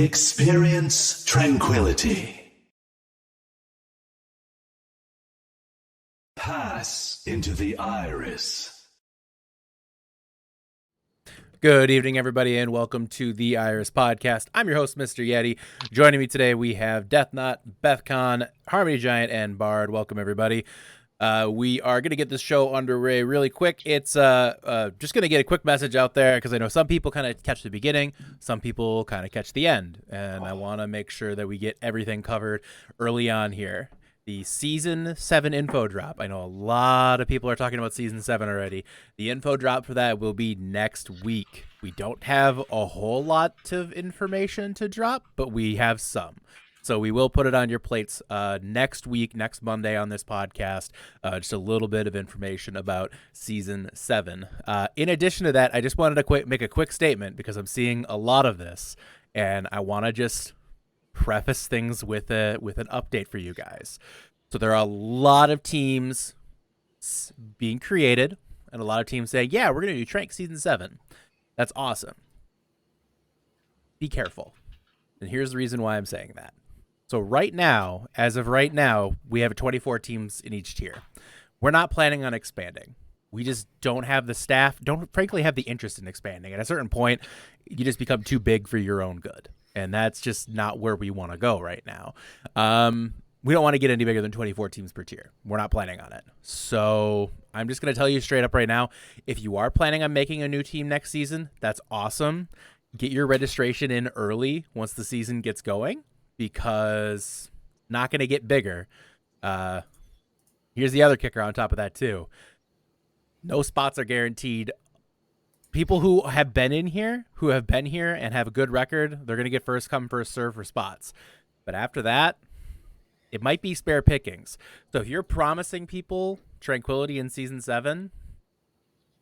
Experience tranquility. Pass into the iris. Good evening, everybody, and welcome to the Iris Podcast. I'm your host, Mr. Yeti. Joining me today, we have Death Knot, Bethcon, Harmony Giant, and Bard. Welcome, everybody. We are going to get this show underway really quick. It's just going to get a quick message out there because I know some people kind of catch the beginning, some people kind of catch the end, and I want to make sure that we get everything covered early on here. The Season 7 info drop. I know a lot of people are talking about Season 7 already. The info drop for that will be next week. We don't have a whole lot of information to drop, but we have some. So we will put it on your plates next week, next Monday on this podcast, just a little bit of information about Season 7. In addition to that, I just wanted to make a quick statement because I'm seeing a lot of this, and I want to just preface things with an update for you guys. So there are a lot of teams being created, and a lot of teams saying, yeah, we're going to do Trank Season 7. That's awesome. Be careful. And here's the reason why I'm saying that. So right now, as of right now, we have 24 teams in each tier. We're not planning on expanding. We just don't have the staff, don't frankly have the interest in expanding. At a certain point, you just become too big for your own good. And that's just not where we want to go right now. We don't want to get any bigger than 24 teams per tier. We're not planning on it. So I'm just going to tell you straight up right now, if you are planning on making a new team next season, that's awesome. Get your registration in early once the season gets going, because not going to get bigger. Here's the other kicker on top of that too. No spots are guaranteed. People who have been here and have a good record, they're going to get first come, first serve for spots. But after that, it might be spare pickings. So if you're promising people tranquility in Season 7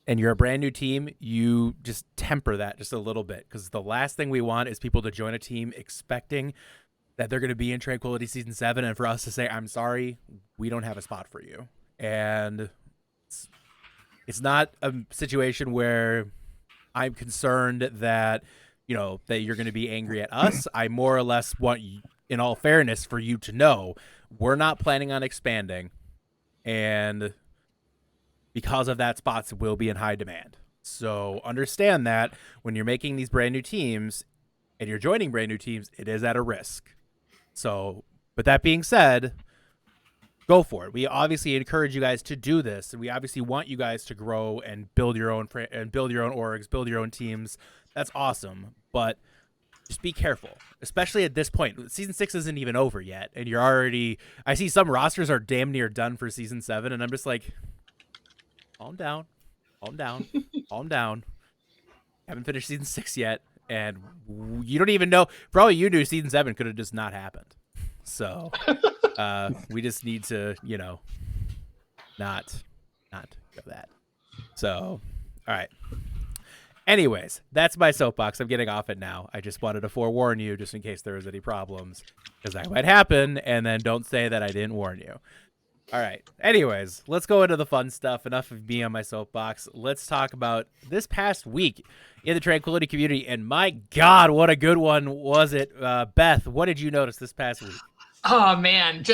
and you're a brand new team, you just temper that just a little bit, because the last thing we want is people to join a team expecting that they're going to be in Tranquility Season 7 and for us to say, I'm sorry, we don't have a spot for you. And it's not a situation where I'm concerned that, that you're going to be angry at us. I more or less want, in all fairness, for you to know we're not planning on expanding. And because of that, spots will be in high demand. So understand that when you're making these brand new teams and you're joining brand new teams, it is at a risk. So, but that being said, go for it. We obviously encourage you guys to do this, and we obviously want you guys to grow and build your own orgs, build your own teams. That's awesome, but just be careful, especially at this point. Season 6 isn't even over yet, and you're already. I see some rosters are damn near done for Season 7, and I'm just like, calm down. Calm down. Haven't finished Season 6 yet, and you don't even know. For all you knew, Season 7 could have just not happened. So we just need to, not go that. So, all right. Anyways, that's my soapbox. I'm getting off it now. I just wanted to forewarn you just in case there was any problems, because that might happen, and then don't say that I didn't warn you. All right. Anyways, let's go into the fun stuff. Enough of me on my soapbox. Let's talk about this past week in the Tranquility community, and my God, what a good one was it. Beth, what did you notice this past week? Oh man,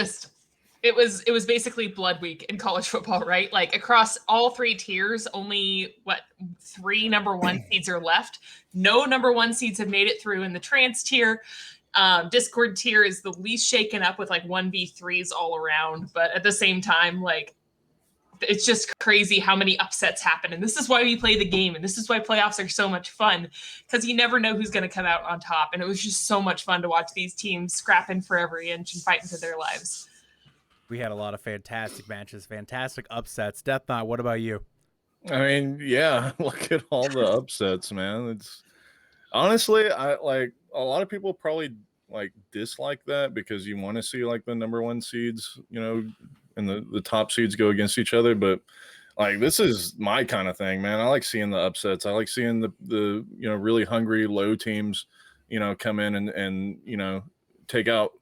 it was basically blood week in college football, right? Like across all three tiers, only 3 number 1 seeds are left. No number 1 seeds have made it through in the trans tier. Discord tier is the least shaken up with like 1v3s all around, but at the same time, like, it's just crazy how many upsets happen. And this is why we play the game, and this is why playoffs are so much fun, because you never know who's going to come out on top. And it was just so much fun to watch these teams scrapping for every inch and fighting for their lives. We had a lot of fantastic matches, fantastic upsets. Death Knot, what about you? I mean, yeah, look at all the upsets, man. It's honestly, I like a lot of people probably like dislike that because you want to see like the number 1 seeds, and the top seeds go against each other. But like, this is my kind of thing, man. I like seeing the upsets. I like seeing the really hungry low teams, come in and take out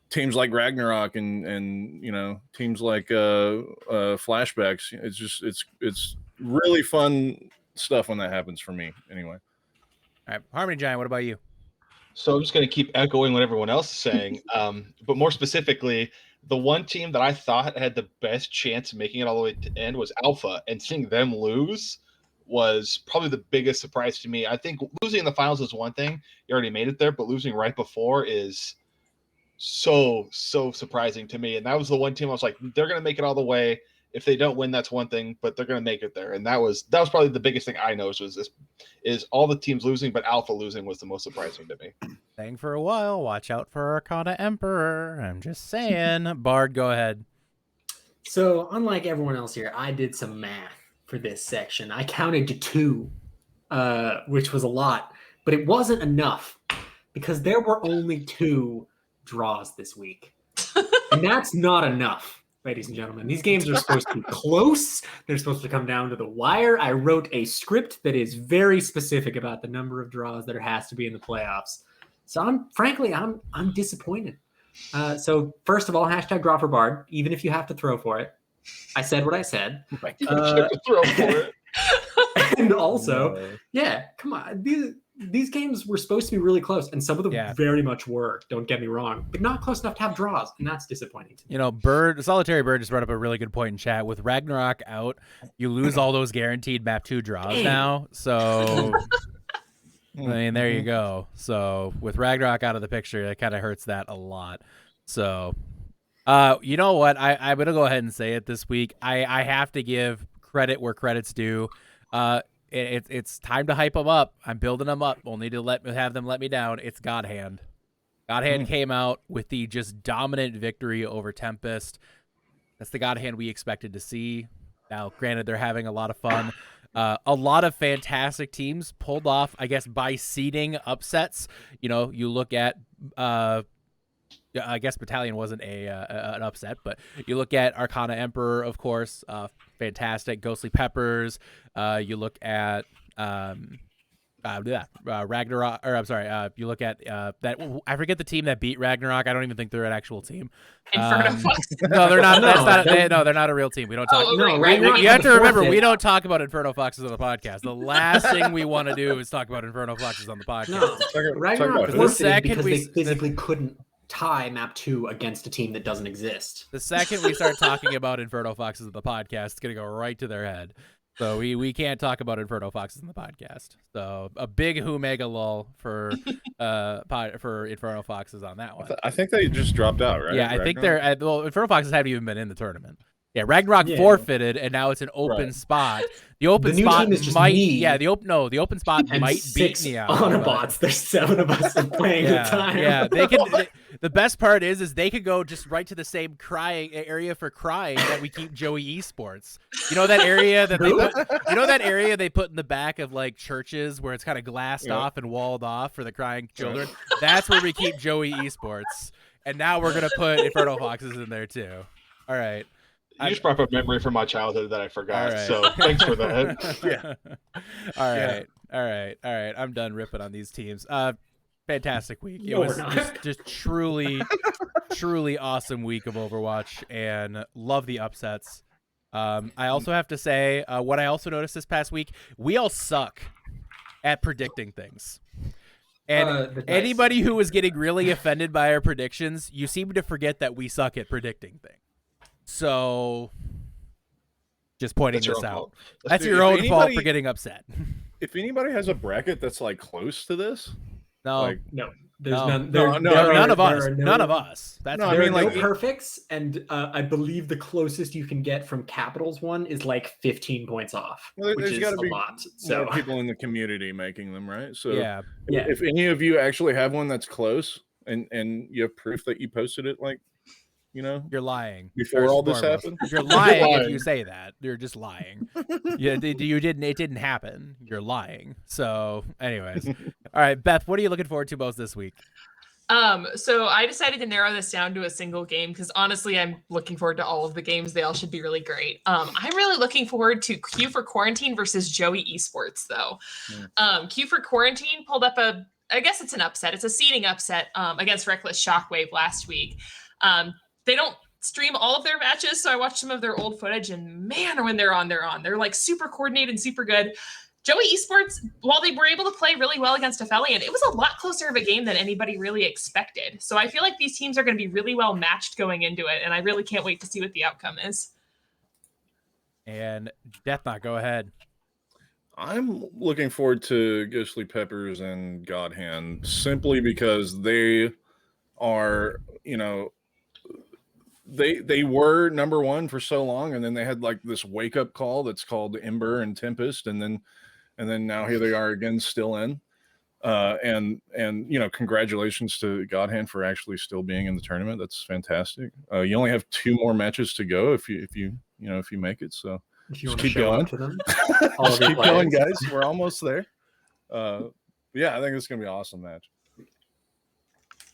teams like Ragnarok and teams like Flashbacks. It's really fun stuff when that happens for me anyway. All right, Harmony Giant, what about you? So I'm just going to keep echoing what everyone else is saying. But more specifically, the one team that I thought had the best chance of making it all the way to end was Alpha, and seeing them lose was probably the biggest surprise to me. I think losing in the finals is one thing. You already made it there, but losing right before is so surprising to me. And that was the one team I was like, they're going to make it all the way. If they don't win, that's one thing, but they're going to make it there. And that was probably the biggest thing I noticed was this is all the teams losing, but Alpha losing was the most surprising to me. Saying for a while, watch out for Arcana Emperor. I'm just saying. Bard, go ahead. So unlike everyone else here, I did some math for this section. I counted to 2, which was a lot, but it wasn't enough because there were only 2 draws this week. And that's not enough, ladies and gentlemen. These games are supposed to be close. They're supposed to come down to the wire. I wrote a script that is very specific about the number of draws there has to be in the playoffs. So I'm disappointed. So first of all, hashtag draw for Bard, even if you have to throw for it. I said what I said. You have to throw for it. And also, yeah, come on. These games were supposed to be really close, and some of them very much were. Don't get me wrong, but not close enough to have draws, and that's disappointing to me. You know, Solitary Bird just brought up a really good point in chat. With Ragnarok out, you lose all those guaranteed map 2 draws now. So, I mean, there you go. So, with Ragnarok out of the picture, that kind of hurts that a lot. So, you know what? I'm going to go ahead and say it this week. I have to give credit where credit's due. It's time to hype them up. I'm building them up. We'll need to have them let me down. It's God Hand. God Hand came out with the just dominant victory over Tempest. That's the God Hand we expected to see. Now, granted, they're having a lot of fun. A lot of fantastic teams pulled off, I guess, by seeding upsets. You know, you look at I guess Battalion wasn't an upset, but you look at Arcana Emperor, of course, fantastic. Ghostly Peppers. You look at Ragnarok, or I'm sorry, you look at that. I forget the team that beat Ragnarok. I don't even think they're an actual team. Inferno Foxes. No, they're not. They're not a real team. We don't talk. You have to remember, we don't talk about Inferno Foxes on the podcast. The last thing we want to do is talk about Inferno Foxes on the podcast. No, Ragnarok forfeited because they physically couldn't tie map 2 against a team that doesn't exist. The second we start talking about Inferno Foxes on the podcast, it's gonna go right to their head. So we can't talk about Inferno Foxes in the podcast. So a big mega lull for Inferno Foxes on that one. I think they just dropped out, right? Yeah, I think they're Inferno Foxes haven't even been in the tournament. Yeah, Ragnarok forfeited, and now it's an open spot. The open spot might, the open spot and might beat 6 me out. Autobots. There's 7 of us playing at a time. Yeah, they can. The best part is they could go just right to the same crying area for crying that we keep Joey Esports. You know that area that they put in the back of like churches where it's kind of glassed off and walled off for the crying children. That's where we keep Joey Esports, and now we're gonna put Inferno Foxes in there too. All right. You just brought up a memory from my childhood that I forgot. So thanks for that. All right. I'm done ripping on these teams. Fantastic week. It was just truly awesome week of Overwatch, and love the upsets. I also have to say, what I also noticed this past week, we all suck at predicting things. And anybody who was getting really offended by our predictions, you seem to forget that we suck at predicting things. So, just pointing this out. That's your own fault for getting upset. If anybody has a bracket that's like close to this, no, there's none. None of us. That's there are no perfects, and I believe the closest you can get from Capital's one is like 15 points off, which is a lot. So people in the community making them, right? So yeah. If any of you actually have one that's close, and you have proof that you posted it, like, you know, you're lying before all this happened. You're lying if you say that. You're just lying. You didn't. It didn't happen. You're lying. So, anyways, all right, Beth, what are you looking forward to most this week? So I decided to narrow this down to a single game because honestly, I'm looking forward to all of the games. They all should be really great. I'm really looking forward to Q for Quarantine versus Joey Esports, though. Q for Quarantine pulled up I guess it's an upset. It's a seeding upset against Reckless Shockwave last week. They don't stream all of their matches, so I watched some of their old footage, and man, when they're on. They're like super coordinated and super good. Joey Esports, while they were able to play really well against Aphelion, it was a lot closer of a game than anybody really expected. So I feel like these teams are going to be really well matched going into it, and I really can't wait to see what the outcome is. And Deathnot, go ahead. I'm looking forward to Ghostly Peppers and Godhand simply because they are, they were number one for so long, and then they had like this wake up call that's called Ember and Tempest, and then now here they are again, still in. And congratulations to Godhand for actually still being in the tournament. That's fantastic. You only have 2 more matches to go if you make it. So just keep going. To them, just keep going, guys. We're almost there. Yeah, I think it's gonna be an awesome match.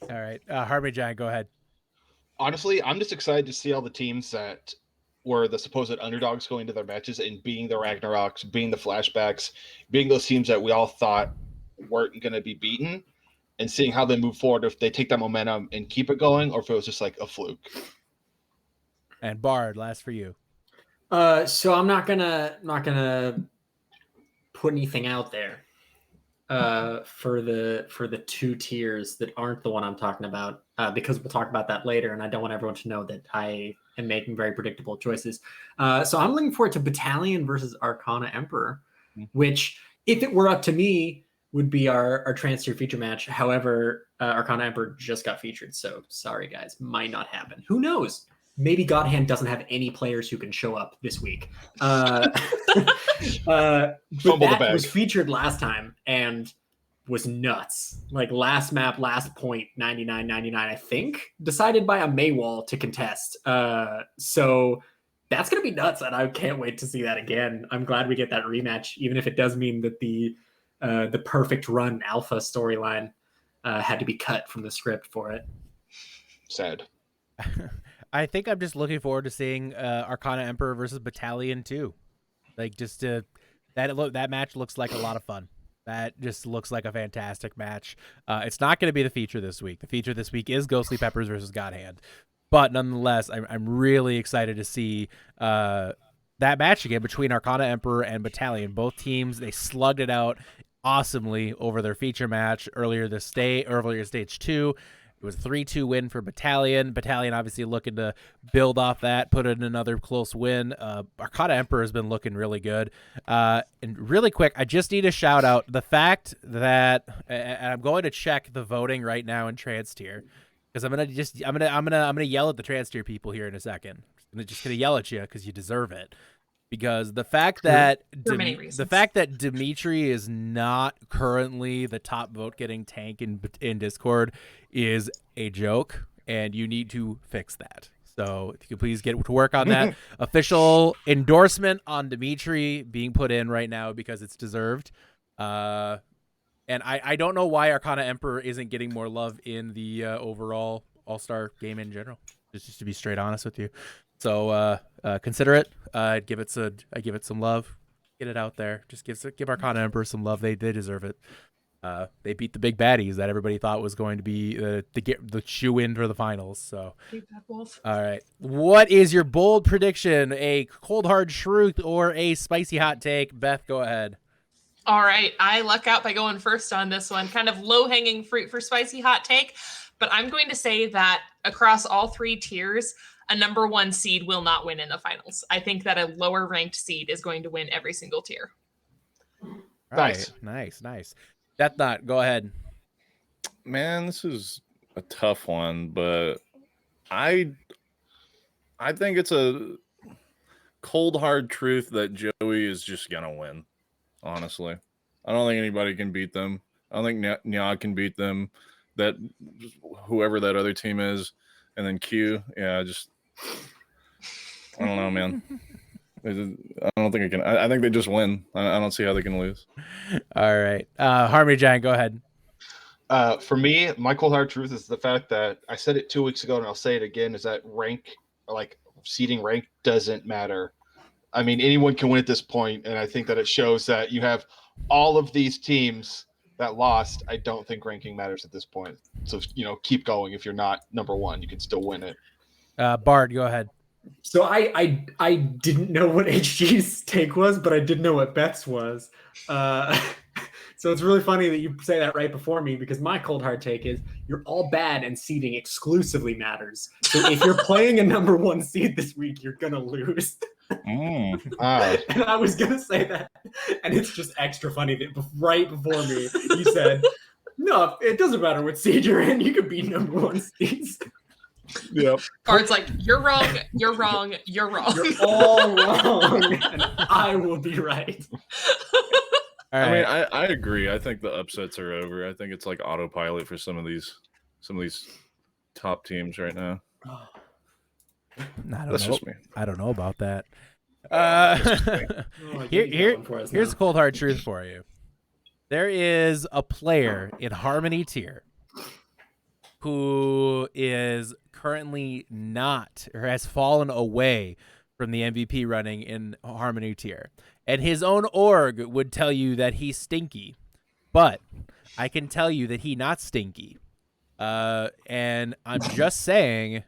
All right, Harmony Giant, go ahead. Honestly, I'm just excited to see all the teams that were the supposed underdogs going to their matches and being the Ragnaroks, being the Flashbacks, being those teams that we all thought weren't going to be beaten, and seeing how they move forward, if they take that momentum and keep it going, or if it was just like a fluke. And Bard, last for you. So I'm not gonna put anything out there for the 2 tiers that aren't the one I'm talking about, because we'll talk about that later, and I don't want everyone to know that I am making very predictable choices. So I'm looking forward to Battalion versus Arcana Emperor, which, if it were up to me, would be our trans-tier feature match. However, Arcana Emperor just got featured, so sorry guys, might not happen. Who knows? Maybe Godhand doesn't have any players who can show up this week. But that was featured last time and was nuts. Like last map, last point, 99-99, I think, decided by a Maywall to contest. So that's going to be nuts, and I can't wait to see that again. I'm glad we get that rematch, even if it does mean that the perfect run alpha storyline had to be cut from the script for it. Sad. I think I'm just looking forward to seeing Arcana Emperor versus Battalion too. Like, just that match looks like a lot of fun. That just looks like a fantastic match. It's not going to be the feature this week. The feature this week is Ghostly Peppers versus Godhand. But nonetheless, I'm really excited to see that match again between Arcana Emperor and Battalion. Both teams, they slugged it out awesomely over their feature match earlier stage 2. It was a 3-2 win for Battalion. Battalion obviously looking to build off that, put in another close win. Arcana Emperor has been looking really good. And really quick, I just need to shout out the fact that, and I'm going to check the voting right now in trans tier, because I'm gonna yell at the trans tier people here in a second. I'm just gonna yell at you because you deserve it. Because the fact that Dimitri is not currently the top vote getting tank in Discord is a joke, and you need to fix that. So if you could please get to work on that. Official endorsement on Dimitri being put in right now because it's deserved. And I don't know why Arcana Emperor isn't getting more love in the overall All-Star game in general. Just to be straight honest with you. So consider it. I give it some love. Get it out there. Just give Arcana Emperor some love. They deserve it. They beat the big baddies that everybody thought was going to be the shoe in for the finals. So, all right. What is your bold prediction? A cold hard truth or a spicy hot take? Beth, go ahead. All right. I luck out by going first on this one. Kind of low hanging fruit for spicy hot take, but I'm going to say that across all 3 tiers, a number 1 seed will not win in the finals. I think that a lower ranked seed is going to win every single tier. Nice. Deathnot, go ahead. Man, this is a tough one, but I think it's a cold hard truth that Joey is just gonna win. Honestly, I don't think anybody can beat them. I don't think Nya can beat them. That whoever that other team is, and then Q, yeah, just I don't know, man. I don't think I can. I think they just win. I don't see how they can lose. All right, Harmony Giant, go ahead. For me, my cold hard truth is the fact that I said it 2 weeks ago, and I'll say it again: is that seeding rank doesn't matter. I mean, anyone can win at this point, and I think that it shows that you have all of these teams that lost. I don't think ranking matters at this point. So keep going. If you're not number 1, you can still win it. Bard, go ahead. So I didn't know what HG's take was, but I did know what Beth's was. So it's really funny that you say that right before me, because my cold hard take is you're all bad and seeding exclusively matters. So if you're playing a number 1 seed this week, you're gonna lose. Ah, And I was gonna say that, and it's just extra funny that right before me you said, "No, it doesn't matter what seed you're in. You could be number 1 seeds. Yep. Bard's like, you're wrong, you're wrong, you're wrong. You're all wrong, and I will be right." All I right. mean, I agree. I think the upsets are over. I think it's like autopilot for some of these top teams right now. I don't That's know. just me. I don't know about that. Oh, you need that one for us Here's now. a cold hard truth for you. There is a player in Harmony tier who is currently not, or has fallen away from the MVP running in Harmony tier. And his own org would tell you that he's stinky. But I can tell you that he not stinky. And I'm just saying,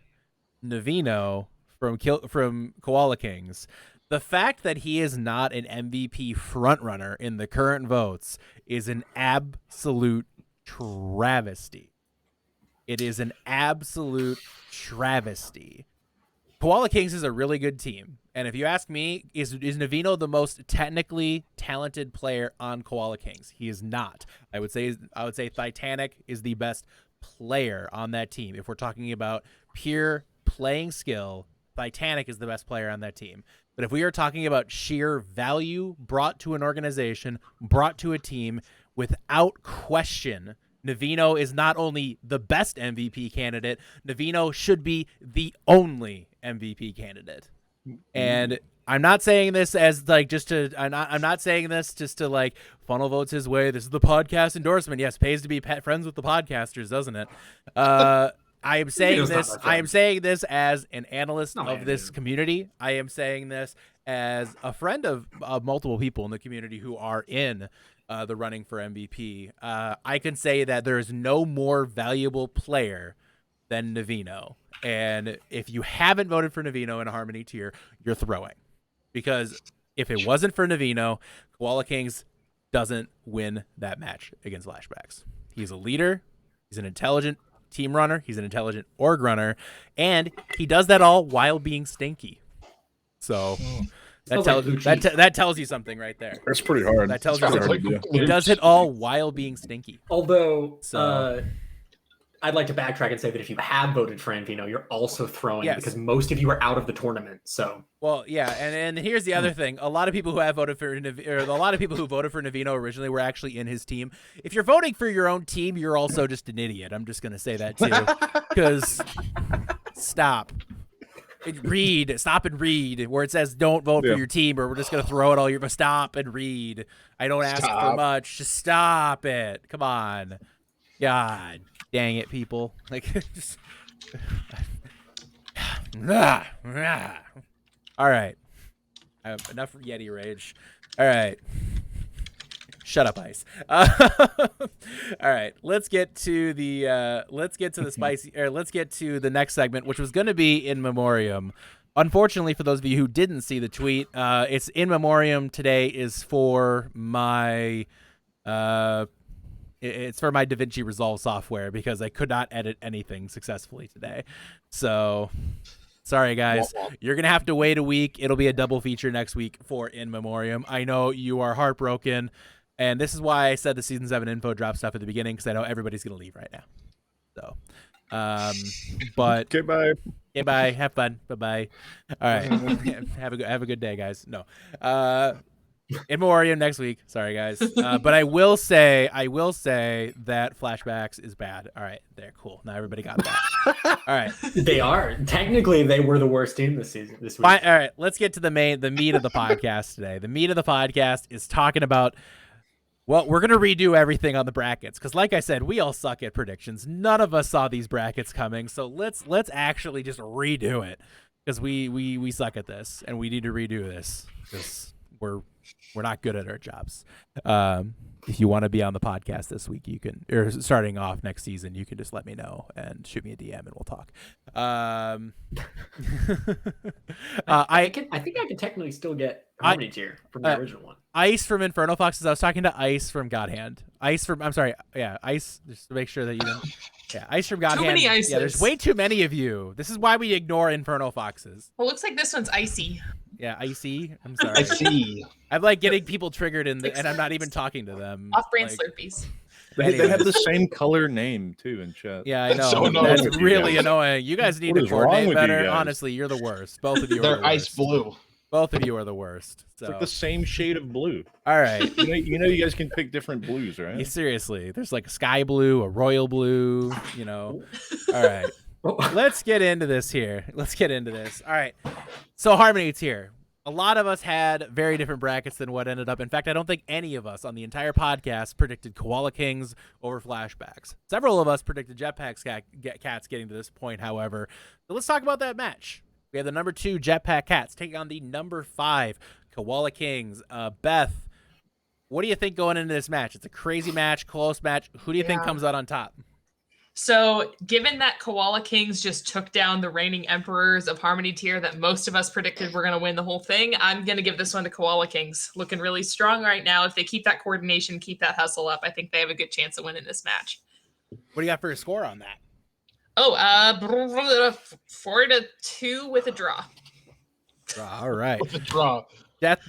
Navino from Koala Kings. The fact that he is not an MVP frontrunner in the current votes is an absolute travesty. It is an absolute travesty. Koala Kings is a really good team. And if you ask me, is Navino the most technically talented player on Koala Kings? He is not. I would say Titanic is the best player on that team. If we're talking about pure playing skill, Titanic is the best player on that team. But if we are talking about sheer value brought to an organization, brought to a team, without question, Navino is not only the best MVP candidate, Navino should be the only MVP candidate. And I'm not saying this as like just to I'm not saying this just to like funnel votes his way. This is the podcast endorsement. Yes, pays to be friends with the podcasters, doesn't it? I am saying this. I am saying this as an analyst of this community. I am saying this as a friend of multiple people in the community who are in the running for MVP. I can say that there is no more valuable player than Navino. And if you haven't voted for Navino in a Harmony tier, you're throwing. Because if it wasn't for Navino, Koala Kings doesn't win that match against Flashbacks. He's a leader. He's an intelligent team runner. He's an intelligent org runner. And he does that all while being stinky. So that tells you something right there. That's pretty hard. That tells you Sounds something. like He does it all while being stinky. Although, So- I'd like to backtrack and say that if you have voted for Navino, you're also throwing Yes. because most of you are out of the tournament. So Well, yeah, and here's the other thing: a lot of people who have voted for a lot of people who voted for Navino originally were actually in his team. If you're voting for your own team, you're also just an idiot. I'm just gonna say that too, because stop and read where it says don't vote for your team, or we're just gonna throw it all. You're stop and read. I don't ask for much. Just stop it. Come on, God dang it, people! Like just. All right. I have enough Yeti rage. All right. Shut up, Ice. All right. Let's get to the let's get to the next segment, which was going to be in memoriam. Unfortunately, for those of you who didn't see the tweet, it's in memoriam today is for my it's for my DaVinci Resolve software because I could not edit anything successfully today. So sorry, guys. You're going to have to wait a week. It'll be a double feature next week for In Memoriam. I know you are heartbroken, and this is why I said the Season 7 info drop stuff at the beginning, because I know everybody's going to leave right now. So, but... Okay, bye. Okay, bye. Have fun. Bye-bye. All right. Have a good day, guys. No. In Memoriam next week. Sorry, guys. But I will say that Flashbacks is bad. All right, there, cool. Now everybody got that. All right. they are technically they were the worst team this week. Fine, all right, let's get to the meat of the podcast today. The meat of the podcast is talking about. Well, we're gonna redo everything on the brackets because, like I said, we all suck at predictions. None of us saw these brackets coming, so let's actually just redo it because we suck at this and we need to redo this because we're not good at our jobs. if you want to be on the podcast this week, you can, or starting off next season, you can just let me know and shoot me a DM and we'll talk. I think I can technically still get Harmony tier from the original one. Ice from Inferno Foxes. I was talking to Ice from God Hand. Ice, just to make sure that you didn't. Yeah, Ice from God Hand. Too many ices. Yeah, there's way too many of you. This is why we ignore Inferno Foxes. Well, looks like this one's icy. Yeah, Icy. I'm sorry. I see. I'm like getting people triggered and I'm not even talking to them. Off-brand like, Slurpees. They have the same color name too in chat. Yeah, I know. That's so annoying. That's with you really guys. annoying. You guys need What to is wrong coordinate with you better. guys? Honestly, you're the worst. Both of you are They're the ice worst. blue. Both of you are the worst. So. It's like the same shade of blue. All right. You know, you guys can pick different blues, right? Yeah, seriously, there's like a sky blue, a royal blue, you know. All right. Let's get into this here. All right. So Harmony tier. A lot of us had very different brackets than what ended up. In fact, I don't think any of us on the entire podcast predicted Koala Kings over Flashbacks. Several of us predicted Jetpack Cats getting to this point, however. So let's talk about that match. We have the number 2 Jetpack Cats taking on the number 5 Koala Kings. Beth, what do you think going into this match? It's a crazy match, close match. Who do you think comes out on top? So, given that Koala Kings just took down the reigning emperors of Harmony tier that most of us predicted were going to win the whole thing, I'm going to give this one to Koala Kings. Looking really strong right now. If they keep that coordination, keep that hustle up, I think they have a good chance of winning this match. What do you got for a score on that? Oh, 4-2 with a draw. All right. With the draw. Death,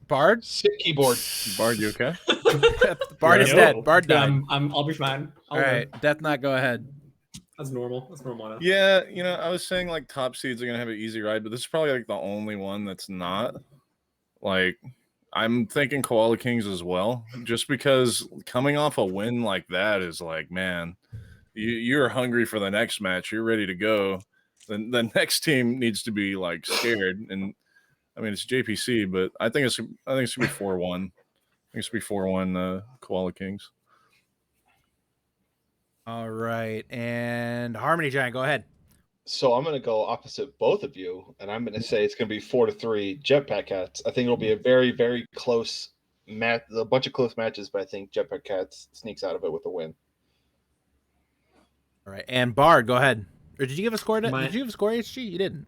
Bard? Sit keyboard. Bard, you okay? Bard is dead. Bard Yeah, died. I'll be fine. All right. Death Knot, go ahead. That's normal. That's normal enough. Yeah, you know, I was saying like top seeds are gonna have an easy ride, but this is probably like the only one that's not. Like, I'm thinking Koala Kings as well, just because coming off a win like that is like, man, you're hungry for the next match. You're ready to go. Then the next team needs to be like scared, and I mean it's JPC, but I think it's gonna be 4-1. I think it's gonna be 4-1 Koala Kings. All right. And Harmony Giant, go ahead. So I'm going to go opposite both of you, and I'm going to say it's going to be 4-3 Jetpack Cats. I think it'll be a very, very close match, a bunch of close matches, but I think Jetpack Cats sneaks out of it with a win. All right. And Bard, go ahead. Or did you give a score? Did you give a score, HG? You didn't.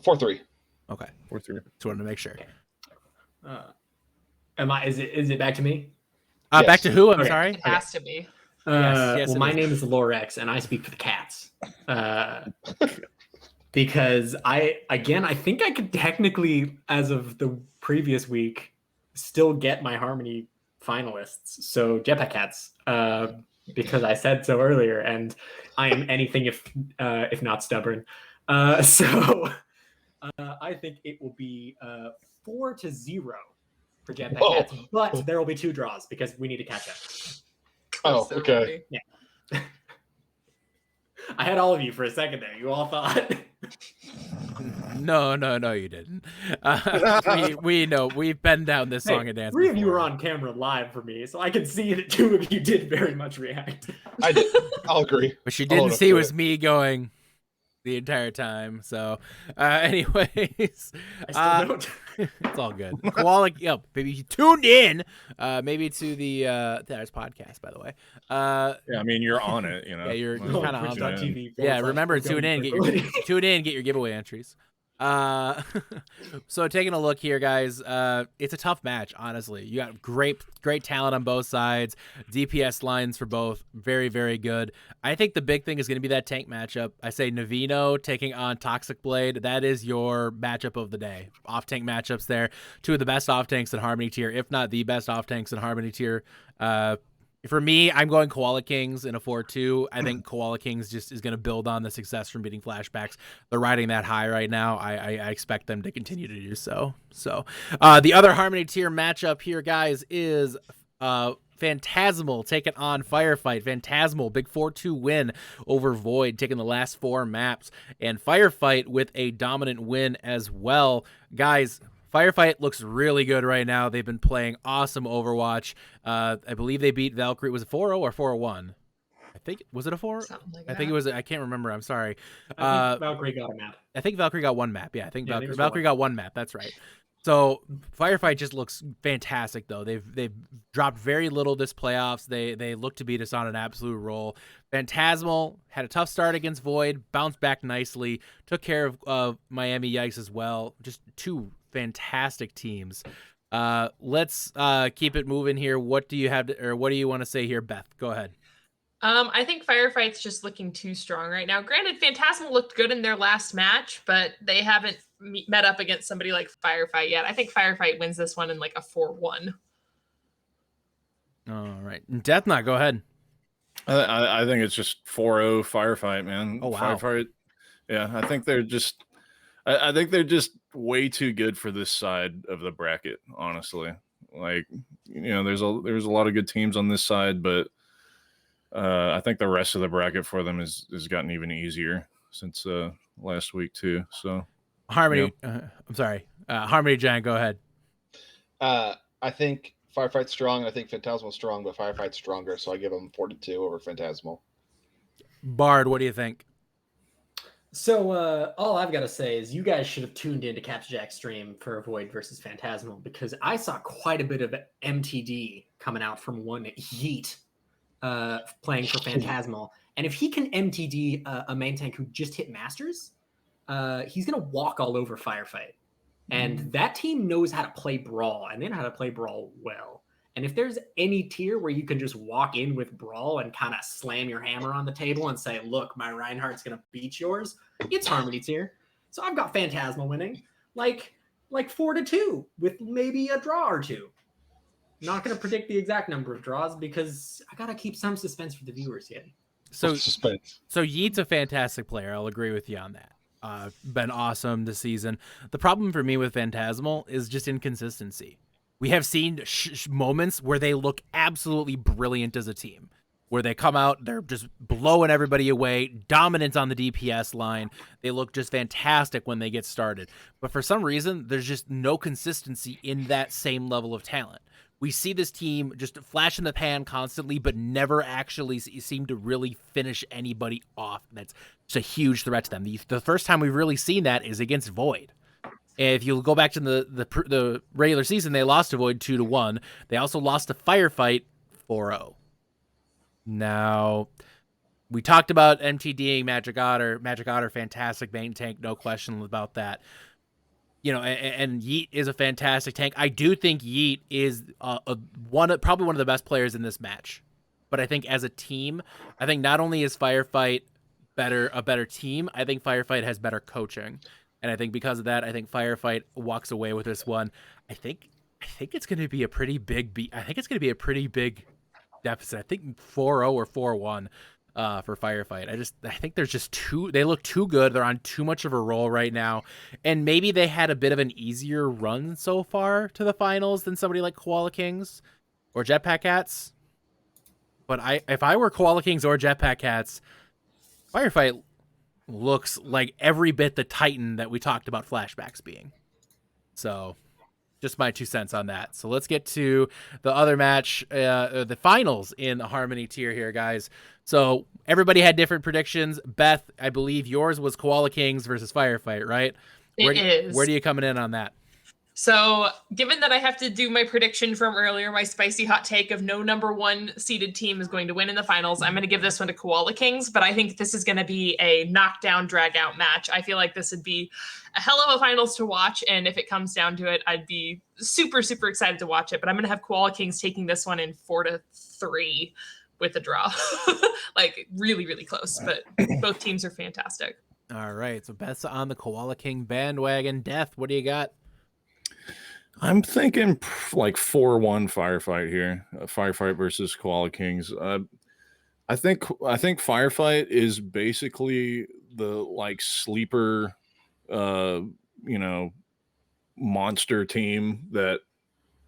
4-3. Okay. 4-3. Just wanted to make sure. Is it back to me? Yes. Back to who? I'm Okay. sorry. It has to be. Yes, Well, it my is. name is Lorex, and I speak for the cats. Because I think I could technically, as of the previous week, still get my Harmony finalists. So Jetpack Cats, because I said so earlier, and I am anything if not stubborn. So I think it will be 4-0 for Jetpack Whoa. Cats, but there will be 2 draws because we need to catch up. Oh, So okay. funny. I had all of you for a second there. You all thought. No, you didn't. We know. We've been down this song and dance. 3 of you before. were on camera live for me, so I could see that 2 of you did very much react. I did. I'll agree. What you I'll didn't own up see to was it. me going the entire time. So, anyways, I still don't. it's all good. Koala, maybe you tuned in, maybe to the There's podcast, by the way. Yeah, I mean you're on it, you know. Yeah, you're Might as well kinda on put that. you in. Yeah, remember tune in, get your giveaway entries. So taking a look here, guys, it's a tough match, honestly. You got great talent on both sides. DPS lines for both, very, very good. I think the big thing is going to be that tank matchup. I say Navino taking on Toxic Blade. That is your matchup of the day. Off tank matchups there. 2 of the best off tanks in Harmony tier, if not the best off tanks in Harmony tier. For me, I'm going Koala Kings in a 4-2. I think Koala Kings just is going to build on the success from beating Flashbacks. They're riding that high right now. I expect them to continue to do so. So the other Harmony tier matchup here, guys, is Phantasmal taking on Firefight. Phantasmal, big 4-2 win over Void, taking the last 4 maps. And Firefight with a dominant win as well. Guys, Firefight looks really good right now. They've been playing awesome Overwatch. I believe they beat Valkyrie. Was it 4-0 or 4-1? I think, was it a 4? Something like I think it that. was, I can't remember. I'm sorry. I think Valkyrie got a map. I think Valkyrie got 1 map. Yeah, I think Yeah, I think it was Valkyrie one. got 1 map. That's right. So Firefight just looks fantastic, though. They've dropped very little this playoffs. They look to be just on an absolute roll. Phantasmal had a tough start against Void, bounced back nicely, took care of Miami Yikes as well. Just two fantastic teams. Let's keep it moving here. What do you have, or what do you want to say here, Beth? Go ahead. I think Firefight's just looking too strong right now. Granted, Phantasmal looked good in their last match, but they haven't met up against somebody like Firefight yet. I think Firefight wins this one in like a 4-1. All right. Death Knot, go ahead. I think it's just 4-0 Firefight, man. Oh, wow. Firefight. Yeah, I think they're just I think they're just way too good for this side of the bracket, honestly. Like, there's a lot of good teams on this side, but I think the rest of the bracket for them has gotten even easier since last week too. So Harmony, I'm sorry. Harmony Giant, go ahead. I think Firefight's strong. I think Phantasmal's strong, but Firefight's stronger, so I give them 4-2 over Phantasmal. Bard, what do you think? So all I've got to say is you guys should have tuned into Capjack's stream for Void versus Phantasmal, because I saw quite a bit of MTD coming out from one Yeet playing for Phantasmal. And if he can MTD a main tank who just hit Masters, he's going to walk all over Firefight. And that team knows how to play Brawl, and they know how to play Brawl well. And if there's any tier where you can just walk in with Brawl and kind of slam your hammer on the table and say, look, my Reinhardt's going to beat yours, it's Harmony tier. So I've got Phantasmal winning like 4-2 with maybe a draw or two. Not going to predict the exact number of draws because I got to keep some suspense for the viewers here. So suspense. So Yeet's a fantastic player. I'll agree with you on that. Been awesome this season. The problem for me with Phantasmal is just inconsistency. We have seen moments where they look absolutely brilliant as a team, where they come out, they're just blowing everybody away, dominant on the DPS line. They look just fantastic when they get started. But for some reason, there's just no consistency in that same level of talent. We see this team just flash in the pan constantly, but never actually seem to really finish anybody off. That's just a huge threat to them. The first time we've really seen that is against Void. And if you go back to the regular season, they lost to Void 2-1. They also lost to Firefight 4-0. Now, we talked about MTDing Magic Otter. Magic Otter, fantastic main tank, no question about that. And Yeet is a fantastic tank. I do think Yeet is probably one of the best players in this match. But I think as a team, I think not only is Firefight a better team, I think Firefight has better coaching. And I think because of that, I think Firefight walks away with this one. I think it's going to be a pretty big I think it's going to be a pretty big deficit. I think 4-0 or 4-1 for Firefight. I think there's just they look too good. They're on too much of a roll right now. And maybe they had a bit of an easier run so far to the finals than somebody like Koala Kings or Jetpack Cats. But if I were Koala Kings or Jetpack Cats, Firefight looks like every bit the Titan that we talked about flashbacks being. So just my 2 cents on that. So let's get to the other match, the finals in the Harmony tier here, guys. So everybody had different predictions. Beth, I believe yours was Koala Kings versus Firefight, right? Where do you coming in on that? So given that I have to do my prediction from earlier, my spicy hot take of no number one seeded team is going to win in the finals, I'm going to give this one to Koala Kings, but I think this is going to be a knockdown, drag out match. I feel like this would be a hell of a finals to watch, and if it comes down to it, I'd be super, super excited to watch it, but I'm going to have Koala Kings taking this one in 4-3 with a draw. Like really, really close, but both teams are fantastic. All right, so Beth's on the Koala King bandwagon. Death, what do you got? I'm thinking like 4-1 Firefight here. Firefight versus Koala Kings. I think Firefight is basically the like sleeper monster team that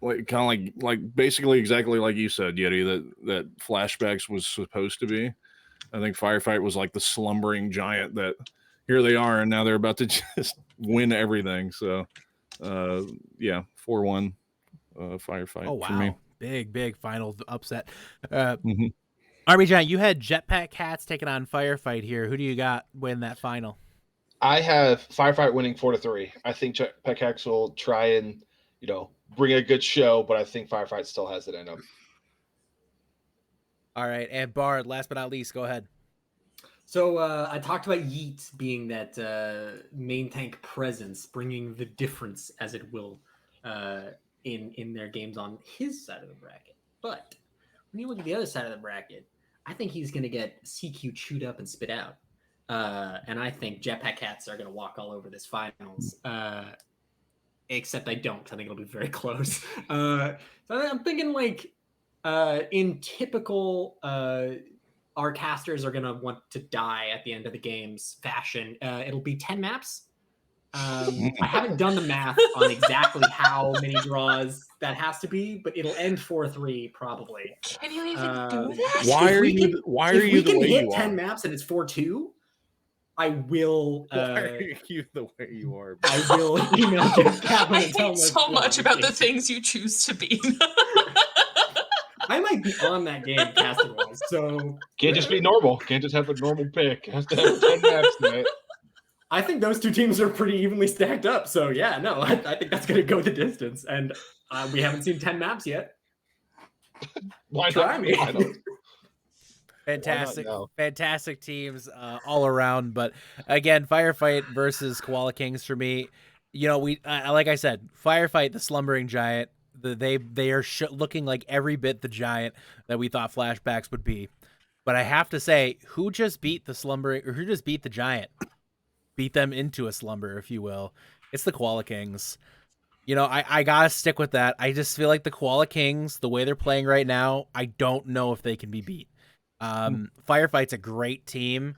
like kind of like basically exactly like you said, Yeti, that Flashbacks was supposed to be. I think Firefight was like the slumbering giant that here they are and now they're about to just win everything. So 4-1 Firefight. Oh wow, for me. big final upset. Army Giant, you had Jetpack Cats taking on Firefight here. Who do you got win that final? I have Firefight winning 4-3. I think Peckaxe will try and, bring a good show, but I think Firefight still has it in them. All right, and Bard, last but not least, go ahead. So I talked about Yeet being that main tank presence, bringing the difference, as it will, in their games on his side of the bracket. But when you look at the other side of the bracket, I think he's going to get CQ chewed up and spit out. And I think Jetpack Cats are going to walk all over this finals. Except I don't. I think it'll be very close. So I'm thinking like in typical our casters are going to want to die at the end of the game's fashion. It'll be 10 maps. I haven't done the math on exactly how many draws that has to be, but it'll end 4-3 probably. Can you even do that? Why are you the way hit you 10 are? maps and it's 4-2, I will. Why are you the way you are? I will email Jeff Kaplan I and tell hate him so much I'm about the kidding. things you choose to be. I might be on that game casting wise, so Can't just be normal. Can't just have a normal pick. Has to have 10 maps in it. I think those two teams are pretty evenly stacked up. So yeah, no, I think that's going to go the distance, and we haven't seen 10 maps yet. Why Try not? me. Why not? Fantastic, now? fantastic teams all around. But again, Firefight versus Koala Kings for me. We like I said, Firefight, the slumbering giant. They are looking like every bit the giant that we thought flashbacks would be. But I have to say, who just beat the slumbering, or who just beat the giant? Beat them into a slumber, if you will. It's the Koala Kings. I gotta stick with that. I just feel like the Koala Kings, the way they're playing right now, I don't know if they can be beat. Firefight's a great team,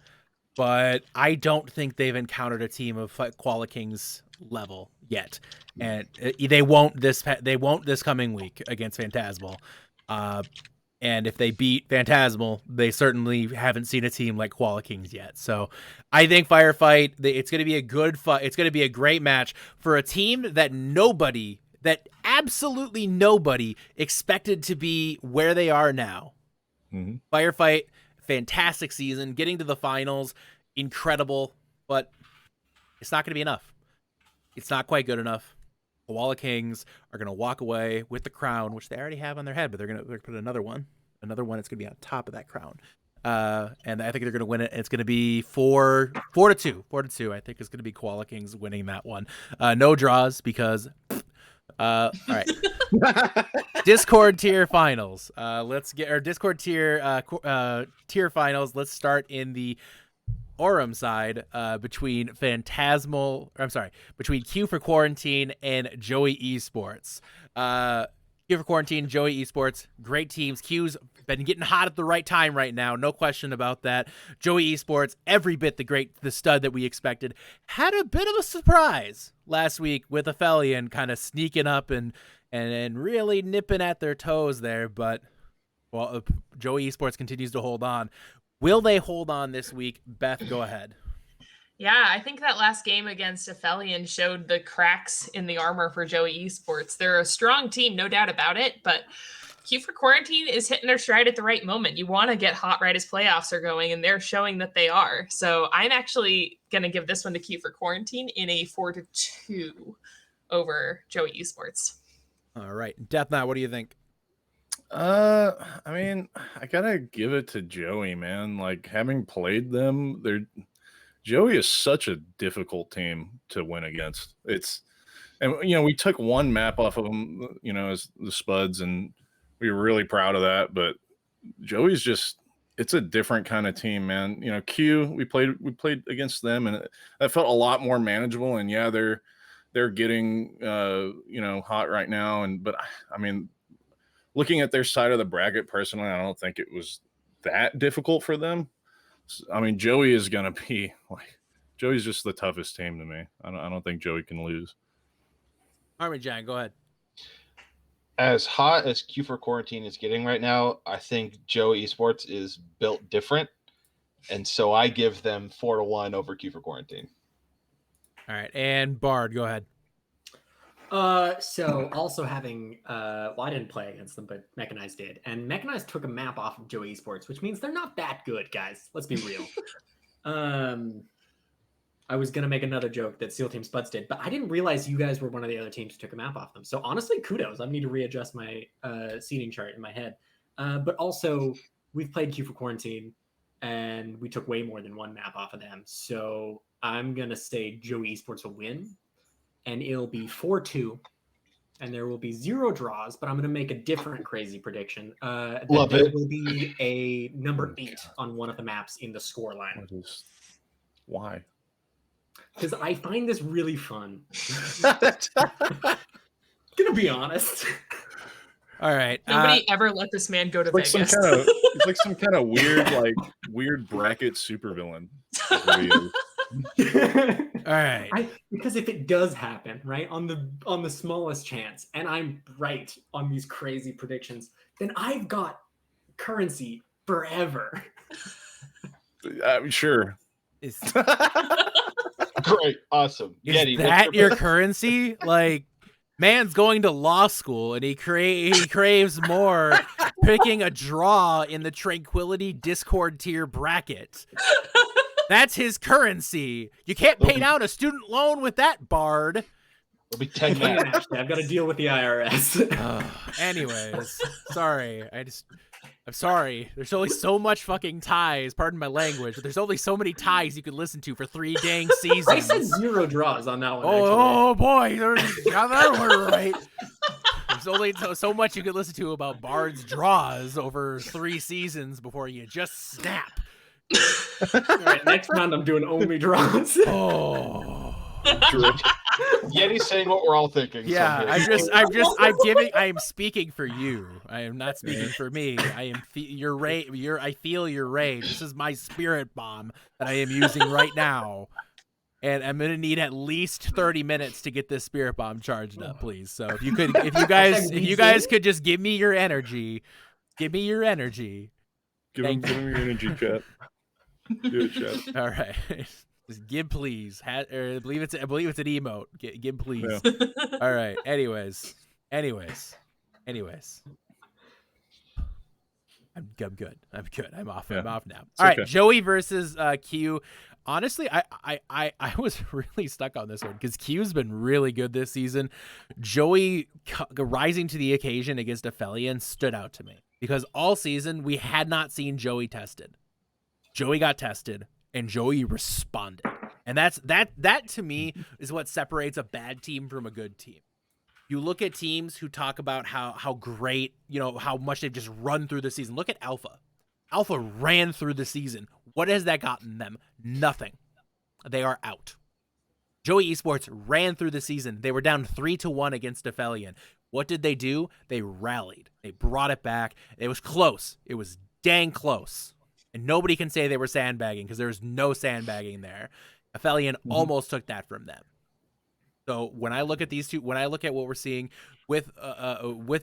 but I don't think they've encountered a team of Koala Kings level yet, and they won't this coming week against Phantasmal. And if they beat Phantasmal, they certainly haven't seen a team like Koala Kings yet. So I think Firefight, it's going to be a good fight. It's going to be a great match for a team that absolutely nobody expected to be where they are now. Mm-hmm. Firefight, fantastic season, getting to the finals, incredible, but it's not going to be enough. It's not quite good enough. Koala Kings are going to walk away with the crown, which they already have on their head, but they're going to put another one. Another one that's going to be on top of that crown. And I think they're going to win it. And it's going to be 4-2. 4-2, I think, is going to be Koala Kings winning that one. No draws because... all right. Discord tier finals. Let's get our Discord tier finals. Let's start in the Aurum side between Q for Quarantine and Joey Esports. Q for Quarantine, Joey Esports, great teams. Q's been getting hot at the right time right now, no question about that. Joey Esports, every bit the stud that we expected. Had a bit of a surprise last week with Aphelion kind of sneaking up and really nipping at their toes there, but Joey Esports continues to hold on. Will they hold on this week? Beth, go ahead. Yeah, I think that last game against Aphelion showed the cracks in the armor for Joey Esports. They're a strong team, no doubt about it, but Q for Quarantine is hitting their stride at the right moment. You want to get hot right as playoffs are going, and they're showing that they are. So I'm actually going to give this one to Q for Quarantine in a 4-2 over Joey Esports. All right. Death Knight, what do you think? I mean, I gotta give it to Joey, man. Like, having played them, Joey is such a difficult team to win against. And we took one map off of them, as the Spuds, and we were really proud of that. But Joey's it's a different kind of team, man. Q, we played against them, and that felt a lot more manageable. And yeah, they're getting hot right now. But I mean, looking at their side of the bracket, personally, I don't think it was that difficult for them. I mean, Joey is going to be Joey's just the toughest team to me. I don't think Joey can lose. Armin Jan, go ahead. As hot as Q for Quarantine is getting right now, I think Joey Esports is built different. And so I give them 4-1 over Q for Quarantine. All right. And Bard, go ahead. So also having I didn't play against them, but Mechanized did, and Mechanized took a map off of Joey Esports, which means they're not that good, guys. Let's be real. I was gonna make another joke that SEAL Team Spuds did, but I didn't realize you guys were one of the other teams who took a map off them. So honestly, kudos. I need to readjust my seating chart in my head. But also, we've played Q for Quarantine, and we took way more than one map off of them. So I'm gonna say Joey Esports will win, and it'll be 4-2, and there will be 0 draws. But I'm gonna make a different crazy prediction. Love there it. will be a number 8 on one of the maps in the score line. Why? Because I find this really fun. Gonna be honest. All right. Nobody ever let this man go to Like Vegas. it's like some kind of weird bracket supervillain. That's what he is. All right. Because if it does happen, right, on the smallest chance, and I'm right on these crazy predictions, then I've got currency forever. Sure. Is, Great, awesome. is Yeti, that what's your currency? Like, man's going to law school and he craves more picking a draw in the Tranquility Discord tier bracket. That's his currency. You can't pay down a student loan with that, Bard. It'll be 10 minutes. Actually, I've got to deal with the IRS. Anyways, sorry. I'm sorry. There's only so much fucking ties, pardon my language, but there's only so many ties you could listen to for 3 dang seasons. I said 0 draws on that one. Oh boy, got that one right. There's only so much you could listen to about Bard's draws over 3 seasons before you just snap. All right, next round I'm doing only draws. Oh. Yeti's saying what we're all thinking. Yeah, I am speaking for you. I am not speaking for me. I am I feel your rage. This is my spirit bomb that I am using right now. And I'm gonna need at least 30 minutes to get this spirit bomb charged up, please. So if you guys could just give me your energy. Give me your energy. Give him your energy, chat. Do it, chat. All right. Just give please. I believe it's an emote. Give please. Yeah. All right. Anyways. I'm good. I'm off. Yeah. I'm off now. It's All right. okay. Joey versus Q. Honestly, I was really stuck on this one because Q's been really good this season. Joey rising to the occasion against Aphelion stood out to me because all season we had not seen Joey tested. Joey got tested and Joey responded. And that to me is what separates a bad team from a good team. You look at teams who talk about how great, how much they've just run through the season. Look at Alpha. Alpha ran through the season. What has that gotten them? Nothing. They are out. Joey Esports ran through the season. They were down 3-1 against Aphelion. What did they do? They rallied. They brought it back. It was close. It was dang close. And nobody can say they were sandbagging because there's no sandbagging there. Aphelion almost took that from them. So when I look at these two, when I look at what we're seeing with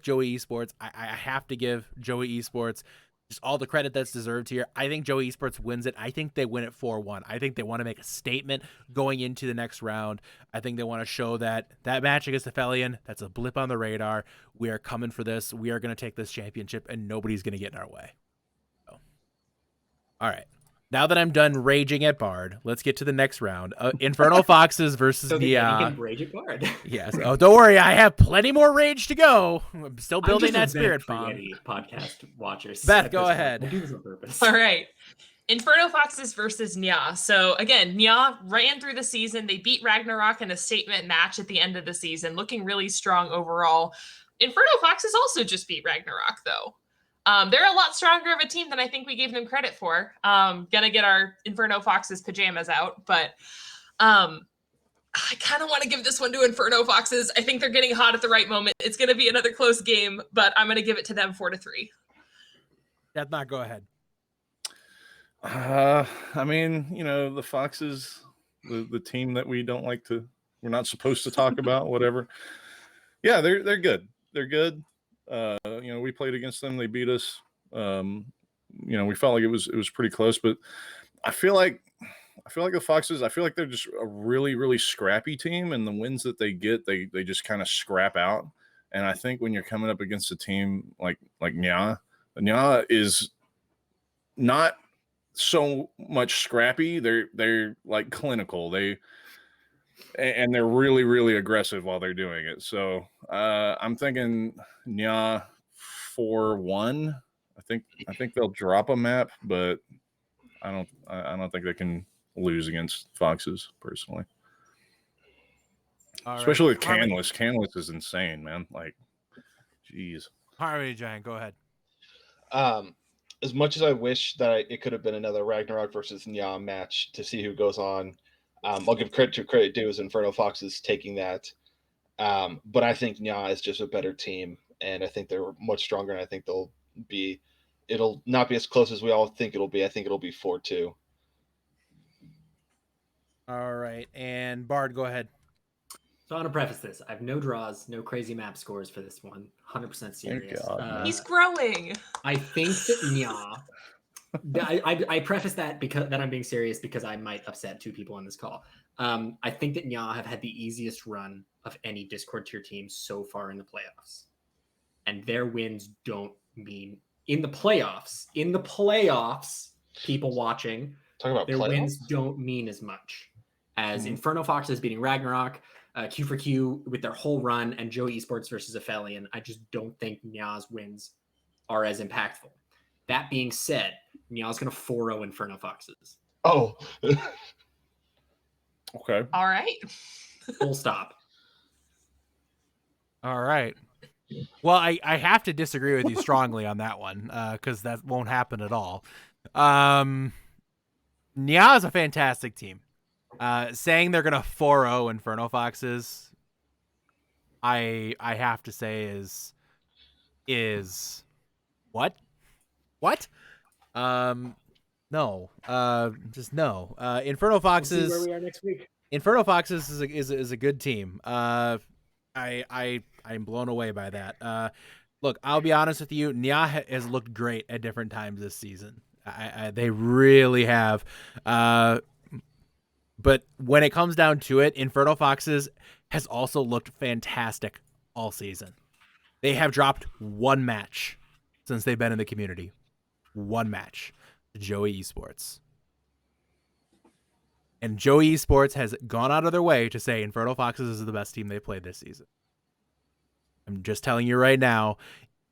Joey Esports, I have to give Joey Esports just all the credit that's deserved here. I think Joey Esports wins it. I think they win it 4-1. I think they want to make a statement going into the next round. I think they want to show that match against Aphelion, that's a blip on the radar. We are coming for this. We are going to take this championship, and nobody's going to get in our way. So. All right. Now that I'm done raging at Bard, let's get to the next round. Inferno Foxes versus So the can rage at Bard. Yes. Oh, don't worry. I have plenty more rage to go. I'm still building that spirit bomb. Podcast watchers. Beth, go ahead. I do this on purpose. All right. Inferno Foxes versus Nya. So again, Nya ran through the season. They beat Ragnarok in a statement match at the end of the season, looking really strong overall. Inferno Foxes also just beat Ragnarok, though. They're a lot stronger of a team than I think we gave them credit for. Gonna get our Inferno Foxes pajamas out, but I kind of want to give this one to Inferno Foxes. I think they're getting hot at the right moment. It's gonna be another close game, but I'm gonna give it to them 4-3. That's not go ahead. I mean, the Foxes, the team that we're not supposed to talk about, whatever. Yeah, they're good. They're good. We played against them. They beat us. We felt like it was pretty close, but I feel like the Foxes, I feel like they're just a really, really scrappy team, and the wins that they get, they just kind of scrap out. And I think when you're coming up against a team like Nya is not so much scrappy. They're like clinical. And they're really, really aggressive while they're doing it. So I'm thinking Nya 4-1. I think they'll drop a map, but I don't think they can lose against Foxes personally. All right. Especially with Harmony- Canlis. Canlis is insane, man. Like, jeez. Harmony Giant, go ahead. As much as I wish that it could have been another Ragnarok versus Nya match to see who goes on, I'll give credit to credit due as Inferno Foxes taking that. But I think Nya is just a better team, and I think they're much stronger, and I think it'll not be as close as we all think it'll be. I think it'll be 4-2. All right. And Bard, go ahead. So I want to preface this. I have no draws, no crazy map scores for this one. 100% serious. God, man. He's growing. I think that Nya. I preface that because that I'm being serious because I might upset two people on this call. I think that Nya have had the easiest run of any Discord tier team so far in the playoffs, and their wins don't mean in the playoffs. In the playoffs, people watching, Talking about their playoffs? wins don't mean as much as Inferno Foxes beating Ragnarok, Q4Q with their whole run, and Joe Esports versus Aphelion. I just don't think Nya's wins are as impactful. That being said, Nya's going to 4-0 Inferno Foxes. Oh, Okay. All right. Full stop. All right. Well, I have to disagree with you strongly on that one because that won't happen at all. Nya is a fantastic team. Saying they're going to 4-0 Inferno Foxes, I have to say is what? What? No. Just no. Inferno Foxes. We'll see where we are next week. Inferno Foxes is a good team. I'm blown away by that. Look, I'll be honest with you. Nya has looked great at different times this season. They really have. But when it comes down to it, Inferno Foxes has also looked fantastic all season. They have dropped one match since they've been in the community. One match. Joey Esports. And Joey Esports has gone out of their way to say Inferno Foxes is the best team they played this season. I'm just telling you right now,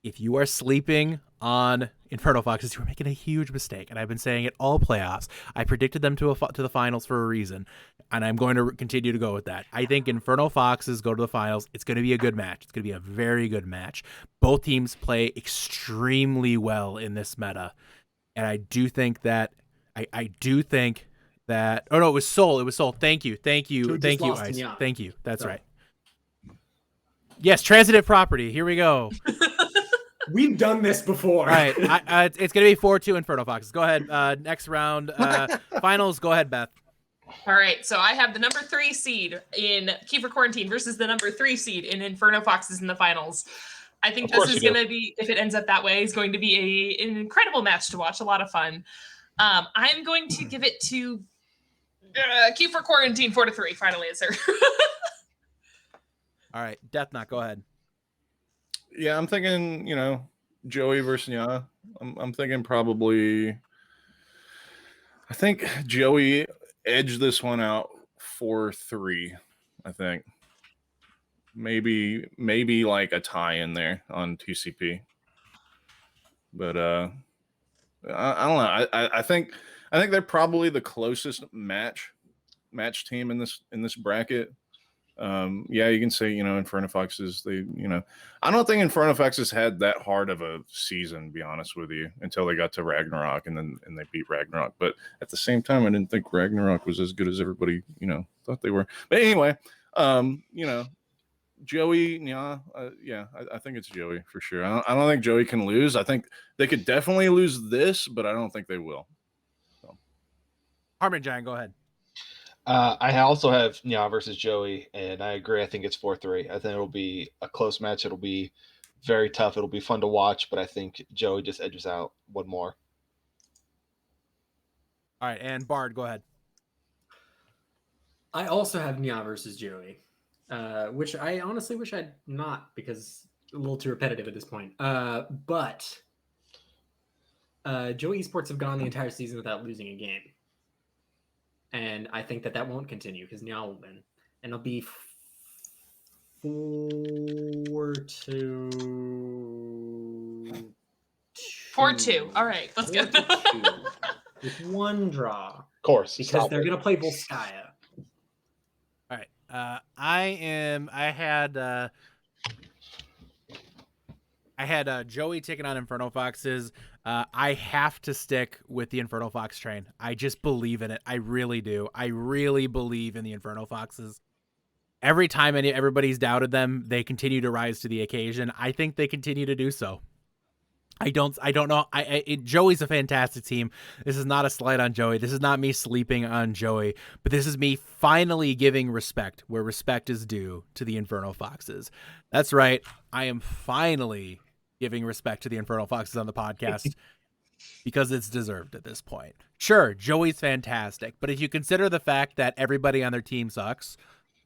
if you are sleeping on Inferno Foxes, you're making a huge mistake. And I've been saying it all playoffs. I predicted them to the finals for a reason, and I'm going to continue to go with that. I think Inferno Foxes go to the finals. It's going to be a good match. It's going to be a very good match. Both teams play extremely well in this meta. And I do think that I do think that oh no, it was Soul. It was Soul. Thank you. So we just Thank you, lost to Ice. Nya. Thank you. That's So. right. Yes, transitive property. Here we go. We've done this before. All right. It's going to be 4-2 Inferno Foxes. Go ahead. Next round. Finals. Go ahead, Beth. All right. So I have the number 3 seed in Kiefer Quarantine versus the number 3 seed in Inferno Foxes in the finals. I think Of course this is you do. going to be, if it ends up that way, is going to be an incredible match to watch. A lot of fun. I'm going to give it to Kiefer Quarantine 4-3. Final answer. All right. Death Knot. Go ahead. Yeah, I'm thinking, Joey versus Nya. I'm thinking probably. I think Joey edged this one out 4-3. I think maybe like a tie in there on TCP. But I don't know. I think they're probably the closest match team in this bracket. Yeah, you can say, Inferno Foxes, I don't think Inferno Foxes had that hard of a season, to be honest with you, until they got to Ragnarok and they beat Ragnarok. But at the same time, I didn't think Ragnarok was as good as everybody, thought they were. But anyway, Joey, Nya, yeah, I think it's Joey for sure. I don't think Joey can lose. I think they could definitely lose this, but I don't think they will. So. Harmon Giant. Go ahead. I also have Nya versus Joey, and I agree. I think it's 4-3. I think it'll be a close match. It'll be very tough. It'll be fun to watch, but I think Joey just edges out one more. All right. And Bard. Go ahead. I also have Nya versus Joey, which I honestly wish I'd not because a little too repetitive at this point. But Joey Esports have gone the entire season without losing a game. And I think that won't continue because Niall will win. And it'll be 4-2. 4-2. All right, let's go. 4-2 with one draw. Of course, Because they're going to play Volskaya. All right. I had Joey taking on Inferno Foxes. I have to stick with the Inferno Fox train. I just believe in it. I really do. I really believe in the Inferno Foxes. Every time everybody's doubted them, they continue to rise to the occasion. I think they continue to do so. I don't know. Joey's a fantastic team. This is not a slight on Joey. This is not me sleeping on Joey, but this is me finally giving respect where respect is due to the Inferno Foxes. That's right. I am finally giving respect to the Inferno Foxes on the podcast because it's deserved at this point. Sure, Joey's fantastic, but if you consider the fact that everybody on their team sucks,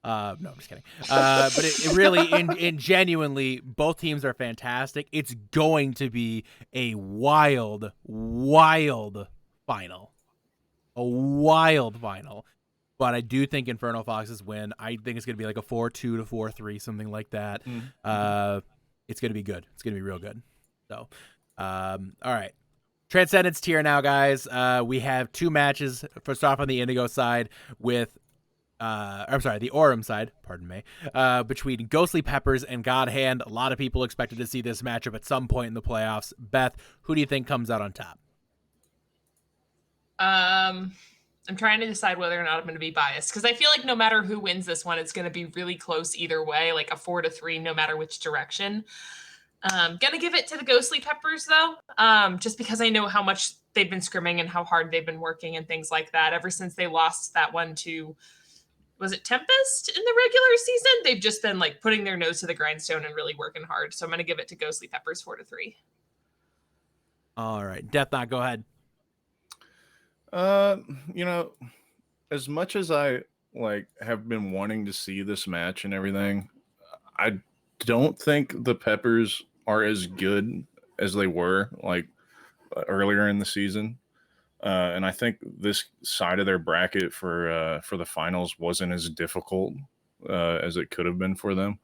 no, I'm just kidding. But it really, in genuinely, both teams are fantastic. It's going to be a wild final. A wild final. But I do think Inferno Foxes win. I think it's going to be like a 4-2 to 4-3, something like that. It's going to be good. It's going to be real good. So, all right. Transcendence tier now, guys. We have 2 matches. First off on the Indigo side with the Aurum side, pardon me, between Ghostly Peppers and God Hand. A lot of people expected to see this matchup at some point in the playoffs. Beth, who do you think comes out on top? I'm trying to decide whether or not I'm going to be biased because I feel like no matter who wins this one, it's going to be really close either way, like a 4-3, no matter which direction. Gonna give it to the Ghostly Peppers though, just because I know how much they've been scrimming and how hard they've been working and things like that. Ever since they lost that one to, was it Tempest in the regular season? They've just been like putting their nose to the grindstone and really working hard. So I'm going to give it to Ghostly Peppers 4-3. All right. Death Knot, go ahead. As much as I have been wanting to see this match and everything, I don't think the Peppers are as good as they were earlier in the season. And I think this side of their bracket for the finals wasn't as difficult as it could have been for them.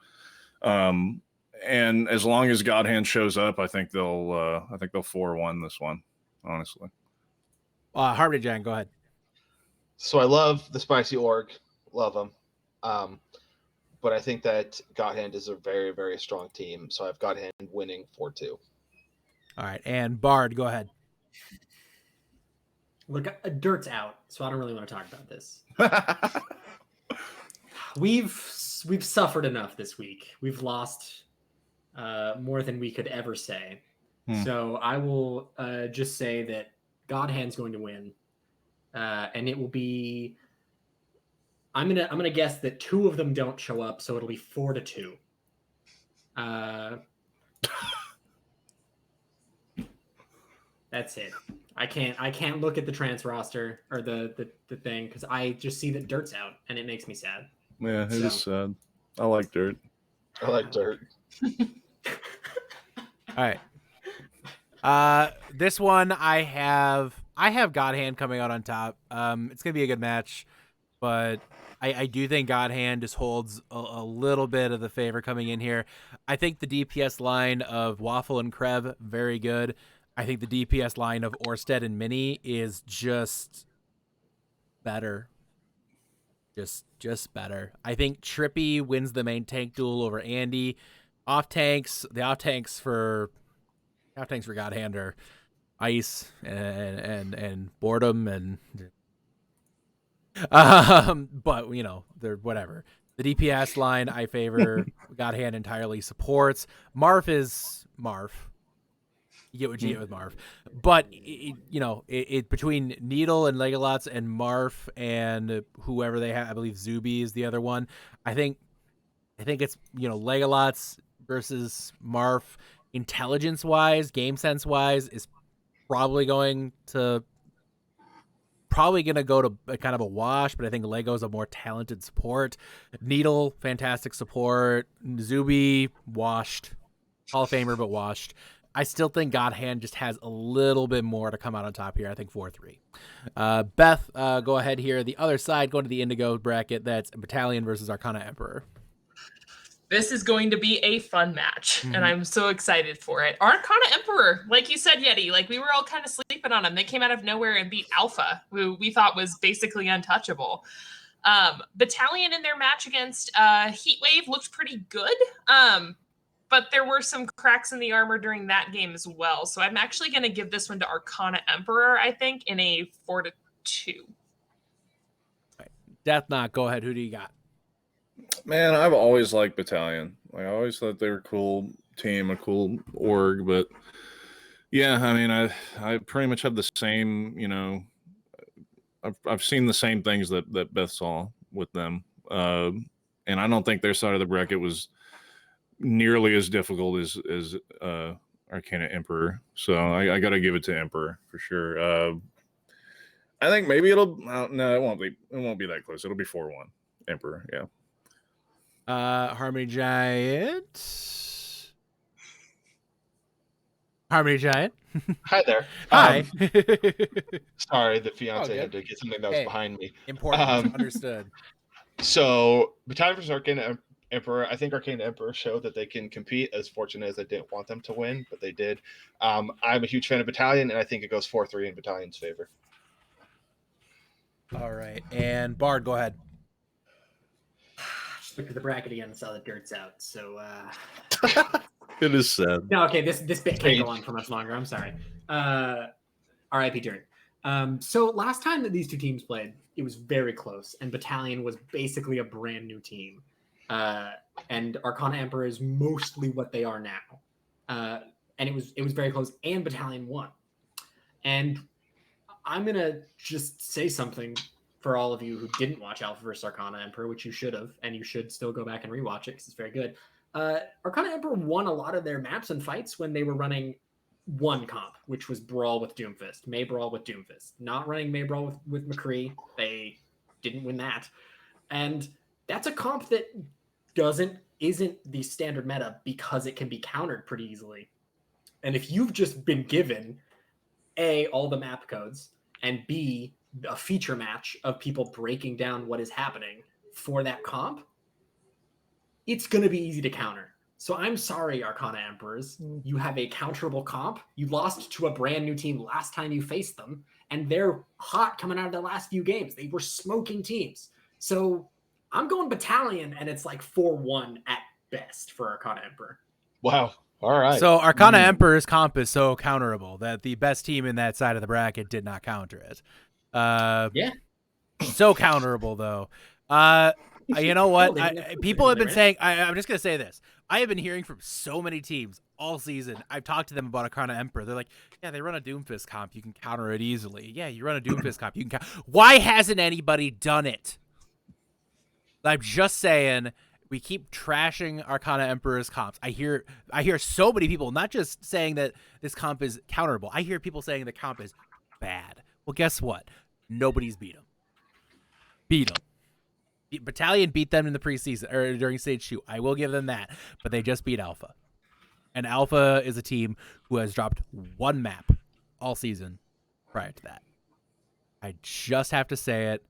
And as long as God Hand shows up, I think they'll 4-1 this one, honestly. Harvey Jan, go ahead. So I love the Spicy Org, love them. But I think that God Hand is a very, very strong team. So I've God Hand winning 4-2. All right, and Bard, go ahead. Look, Dirt's out, so I don't really want to talk about this. We've suffered enough this week. We've lost more than we could ever say. So I will just say that God Hand's going to win, and it will be. I'm gonna guess that 2 of them don't show up, so it'll be 4-2. That's it. I can't look at the trans roster or the thing because I just see that Dirt's out and it makes me sad. Yeah, it is sad. I like Dirt. I like Dirt. All right. This one I have God Hand coming out on top. It's gonna be a good match, but I do think God Hand just holds a little bit of the favor coming in here. I think the DPS line of Waffle and Krev, very good. I think the DPS line of Orsted and Mini is just better. Just better. I think Trippy wins the main tank duel over Andy. The off tanks for God Hand are Ice and Boredom and but they're whatever. The DPS line I favor God Hand entirely supports. Marf is Marf. You get what you get with Marf. But it between Needle and Legolas and Marf and whoever they have, I believe Zuby is the other one. I think it's Legolas versus Marf. Intelligence wise, game sense wise, is probably going to go to a kind of a wash, but I think Lego's a more talented support. Needle, fantastic support. Zuby, washed. Hall of Famer, but washed. I still think God Hand just has a little bit more to come out on top here. I think 4-3. Beth, go ahead here. The other side, going to the Indigo bracket. That's Battalion versus Arcana Emperor. This is going to be a fun match, and I'm so excited for it. Arcana Emperor, like you said, Yeti, like we were all kind of sleeping on them. They came out of nowhere and beat Alpha, who we thought was basically untouchable. Battalion in their match against Heatwave looked pretty good, but there were some cracks in the armor during that game as well. So I'm actually going to give this one to Arcana Emperor, I think, in a 4-2. Right. Death Knot, go ahead. Who do you got? Man, I've always liked Battalion. I always thought they were a cool team, a cool org, but yeah, I mean, I pretty much have the same, you know, I've seen the same things that Beth saw with them, and I don't think their side of the bracket was nearly as difficult as Arcana Emperor. So I got to give it to Emperor for sure. I think maybe it'll no, it won't be that close. It'll be 4-1 Emperor. Yeah. Harmony Giant. Harmony Giant. Hi there. Hi. Sorry, the fiance good. had to get something that was behind me. Important. Understood. So, Battalion versus Arcana Emperor. I think Arcana Emperor showed that they can compete. As fortunate as I didn't want them to win, but they did. I'm a huge fan of Battalion, and I think it goes 4-3 in Battalion's favor. All right, and Bard, go ahead. Just looked at the bracket again and saw the dirt's out. So It is sad. no, okay, this bit can't go on for much longer. I'm sorry. R.I.P. Dirt. So last time that these two teams played, it was very close, and Battalion was basically a brand new team. And Arcana Emperor is mostly what they are now. And it was very close, and Battalion won. And I'm gonna just say something for all of you who didn't watch Alpha vs Arcana Emperor, which you should have, and you should still go back and rewatch it because it's very good. Arcana Emperor won a lot of their maps and fights when they were running one comp, which was Brawl with Doomfist, May Brawl with Doomfist. Not running May Brawl with McCree. They didn't win that. And that's a comp that isn't the standard meta because it can be countered pretty easily. And if you've just been given A, all the map codes, and B, a feature match of people breaking down what is happening for that comp, it's going to be easy to counter. So I'm sorry, Arcana Emperors. You have a counterable comp. You lost to a brand new team last time you faced them, and they're hot coming out of their last few games. They were smoking teams. So I'm going Battalion, and it's like 4-1 at best for Arcana Emperor. Wow. All right. So Arcana Emperor's comp is so counterable that the best team in that side of the bracket did not counter it. Yeah. So counterable, though. You know what? People have been saying, I'm just going to say this. I have been hearing from so many teams all season. I've talked to them about Arcana Emperor. They're like, yeah, they run a Doomfist comp. You can counter it easily. Yeah, you run a Doomfist comp. You can counter. Why hasn't anybody done it? I'm just saying, we keep trashing Arcana Emperor's comps. I hear so many people not just saying that this comp is counterable. I hear people saying the comp is bad. Well, guess what? Nobody's beat them. Battalion beat them in the preseason or during stage 2. I will give them that, but they just beat Alpha. And Alpha is a team who has dropped one map all season prior to that. I just have to say it.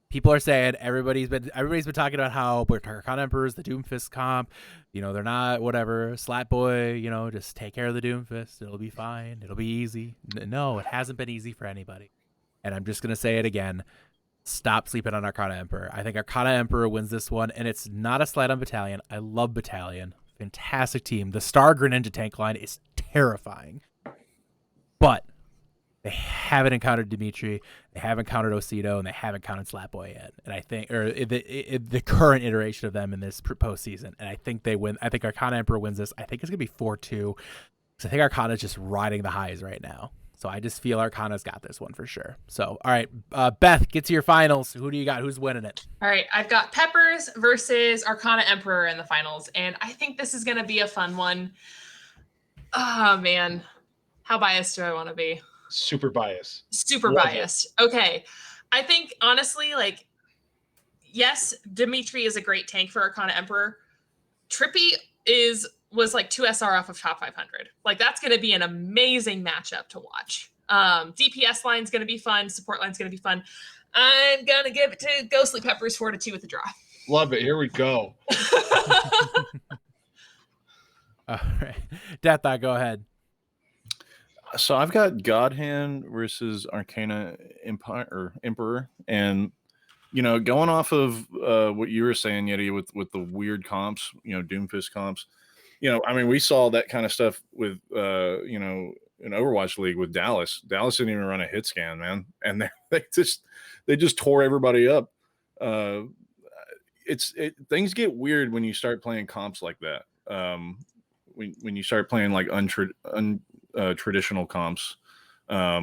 People are saying everybody's been talking about how Arcana Emperor's the Doomfist comp. You know, they're not whatever. Slapboy, you know, just take care of the Doomfist. It'll be fine. It'll be easy. No, it hasn't been easy for anybody. And I'm just going to say it again. Stop sleeping on Arcana Emperor. I think Arcana Emperor wins this one, and it's not a slight on Battalion. I love Battalion. Fantastic team. The Star Greninja tank line is terrifying. But they haven't encountered Dimitri, they haven't encountered Osido, and they haven't encountered Slapboy yet. And I think, or the current iteration of them in this postseason, and I think they win. I think Arcana Emperor wins this. I think it's going to be 4-2, because I think Arcana's just riding the highs right now. So I just feel Arcana's got this one for sure. So, all right, Beth, get to your finals. Who do you got? Who's winning it? All right, I've got Peppers versus Arcana Emperor in the finals, and I think this is going to be a fun one. Oh, man. How biased do I want to be? Super biased. Super biased. Okay. I think, honestly, like, yes, Dimitri is a great tank for Arcana Emperor. Trippy is was like 2 SR off of top 500. Like that's going to be an amazing matchup to watch. DPS line's going to be fun. Support line's going to be fun. I'm going to give it to Ghostly Peppers 4-2 with a draw. Love it. Here we go. All right. Death Eye, go ahead. So I've got God Hand versus Arcana Emperor, and going off of what you were saying, Yeti, with the weird comps, Doomfist comps. I mean, we saw that kind of stuff with in Overwatch League with Dallas. Dallas didn't even run a hit scan, man, and they just tore everybody up. Things get weird when you start playing comps like that. When you start playing like traditional comps. I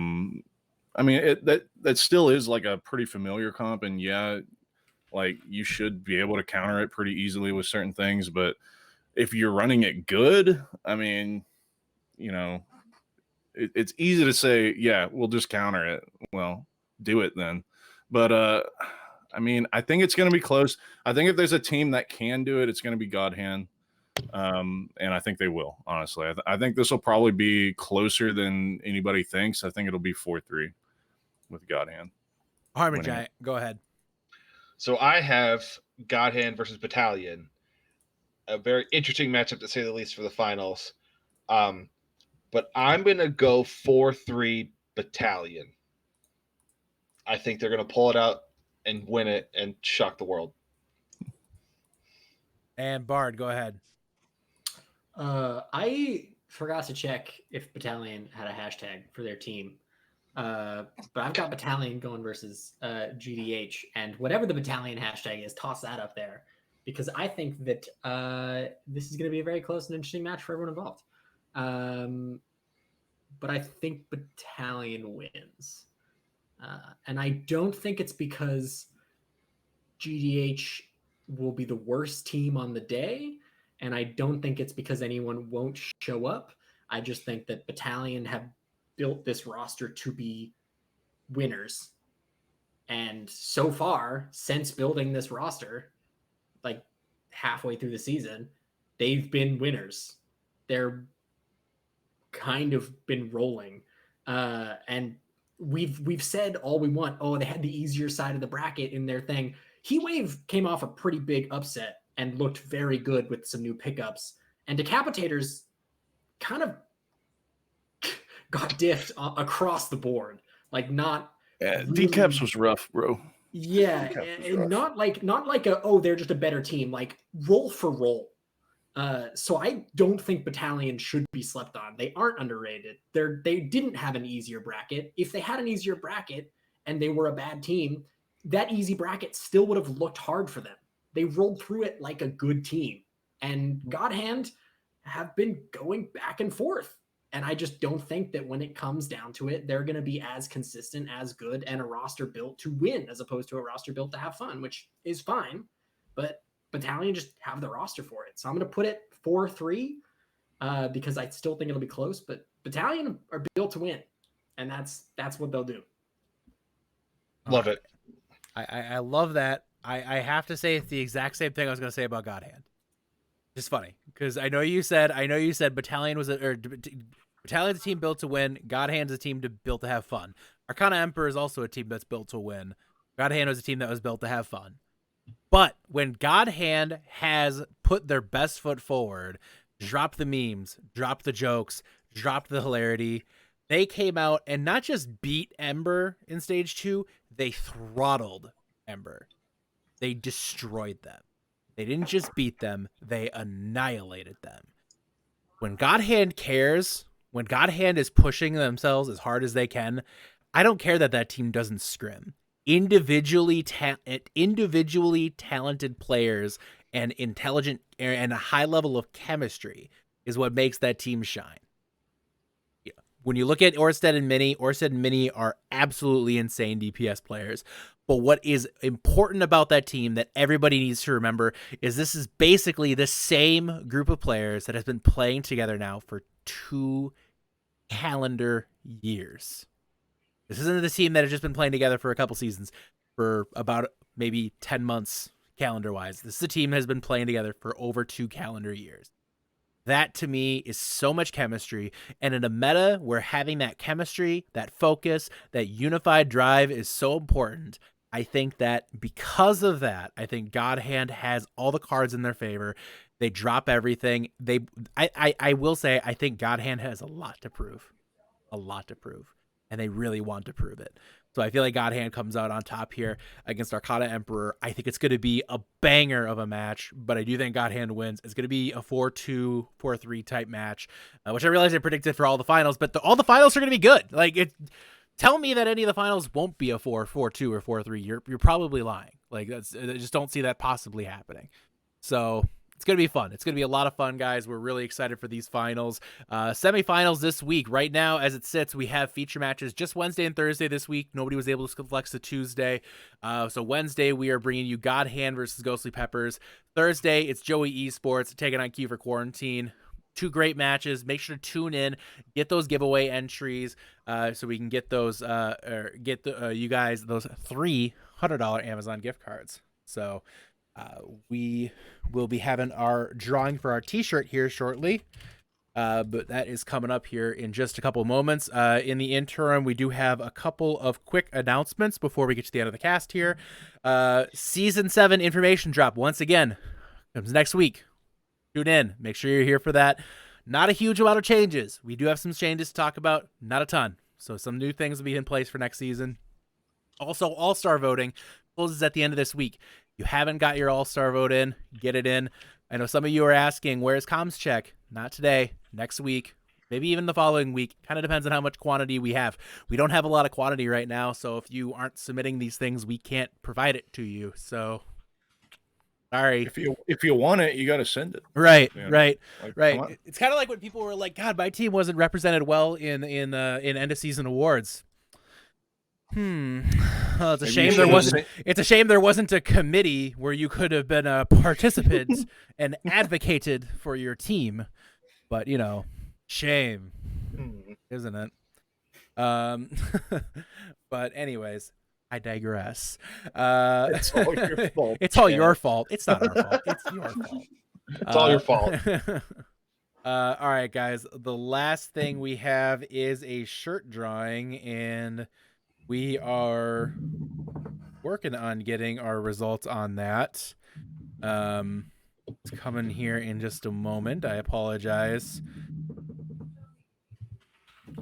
mean, that still is like a pretty familiar comp, and yeah, like you should be able to counter it pretty easily with certain things. But if you're running it good, I mean, it's easy to say, yeah, we'll just counter it. Well, do it then. But I mean, I think it's going to be close. I think if there's a team that can do it, it's going to be God Hand. And I think they will, honestly. I think this will probably be closer than anybody thinks. I think it'll be 4-3 with God Hand. Harmon Giant, go ahead. So I have God Hand versus Battalion. A very interesting matchup, to say the least, for the finals. But I'm going to go 4-3 Battalion. I think they're going to pull it out and win it and shock the world. And Bard, go ahead. I forgot to check if Battalion had a hashtag for their team. But I've got Battalion going versus GDH, and whatever the Battalion hashtag is, toss that up there, because I think that this is going to be a very close and interesting match for everyone involved. But I think Battalion wins. And I don't think it's because GDH will be the worst team on the day, and I don't think it's because anyone won't show up. I just think that Battalion have built this roster to be winners. And so far, since building this roster, like halfway through the season, they've been winners. They're kind of been rolling. And we've said all we want. Oh, they had the easier side of the bracket in their thing. Heatwave came off a pretty big upset and looked very good with some new pickups. And Decapitators kind of got diffed across the board. Like not really... Decaps was rough, bro. Yeah, and not like they're just a better team. Like roll for roll. So I don't think Battalion should be slept on. They aren't underrated. They didn't have an easier bracket. If they had an easier bracket and they were a bad team, that easy bracket still would have looked hard for them. They rolled through it like a good team. And God Hand have been going back and forth. And I just don't think that when it comes down to it, they're going to be as consistent, as good, and a roster built to win, as opposed to a roster built to have fun, which is fine. But Battalion just have the roster for it. So I'm going to put it 4-3 because I still think it'll be close. But Battalion are built to win. And that's what they'll do. Love it. I love that. I have to say it's the exact same thing I was going to say about God Hand. It's funny because I know you said Battalion was Battalion's a team built to win. God Hand's a team built to have fun. Arcana Emperor is also a team that's built to win. God Hand was a team that was built to have fun. But when God Hand has put their best foot forward, dropped the memes, dropped the jokes, dropped the hilarity, they came out and not just beat Ember in stage 2, they throttled Ember. They destroyed them. They didn't just beat them, they annihilated them. When God Hand cares, when God Hand is pushing themselves as hard as they can, I don't care that team doesn't scrim. Individually talented players and intelligent and a high level of chemistry is what makes that team shine. When you look at Orsted and Mini are absolutely insane DPS players. But what is important about that team that everybody needs to remember is this is basically the same group of players that has been playing together now for 2 calendar years. This isn't the team that has just been playing together for a couple seasons, for about maybe 10 months calendar-wise. This is a team that has been playing together for over 2 calendar years. That to me is so much chemistry. And in a meta where having that chemistry, that focus, that unified drive is so important, I think that because of that, I think God Hand has all the cards in their favor. They drop everything. I will say, I think God Hand has a lot to prove. And they really want to prove it. So I feel like God Hand comes out on top here against Arcana Emperor. I think it's going to be a banger of a match, but I do think God Hand wins. It's going to be a 4-2, 4-3 type match, which I realize I predicted for all the finals, but all the finals are going to be good. Like, tell me that any of the finals won't be a 4-4-2 or 4-3. You're probably lying. Like, I just don't see that possibly happening. So it's going to be fun. It's going to be a lot of fun, guys. We're really excited for these finals. Semifinals this week. Right now, as it sits, we have feature matches just Wednesday and Thursday this week. Nobody was able to flex to Tuesday. So Wednesday, we are bringing you God Hand versus Ghostly Peppers. Thursday, it's Joey Esports taking on Key for Quarantine. 2 great matches. Make sure to tune in, get those giveaway entries, so we can get those, you guys those $300 Amazon gift cards. So we will be having our drawing for our t-shirt here shortly, but that is coming up here in just a couple moments. In the interim, we do have a couple of quick announcements before we get to the end of the cast here. Season 7 information drop once again comes next week. Tune in, make sure you're here for that. Not a huge amount of changes. We do have some changes to talk about, not a ton. So some new things will be in place for next season. Also, all-star voting closes at the end of this week. You haven't got your all-star vote in, get it in. I know some of you are asking, where's comms check? Not today, next week, maybe even the following week. Kind of depends on how much quantity we have. We don't have a lot of quantity right now, so if you aren't submitting these things, we can't provide it to you. So, sorry. If you want it, you got to send it. Right, Yeah. right, Like, right. come on. It's kind of like when people were like, God, my team wasn't represented well in end of season awards. Well, it's a Maybe shame you there should wasn't. have It's a shame there wasn't a committee where you could have been a participant and advocated for your team. But shame, isn't it? But anyways, I digress. It's all your fault. It's all your fault. It's not our fault. It's your fault. It's all your fault. All right, guys. The last thing we have is a shirt drawing, and we are working on getting our results on that. It's coming here in just a moment. I apologize.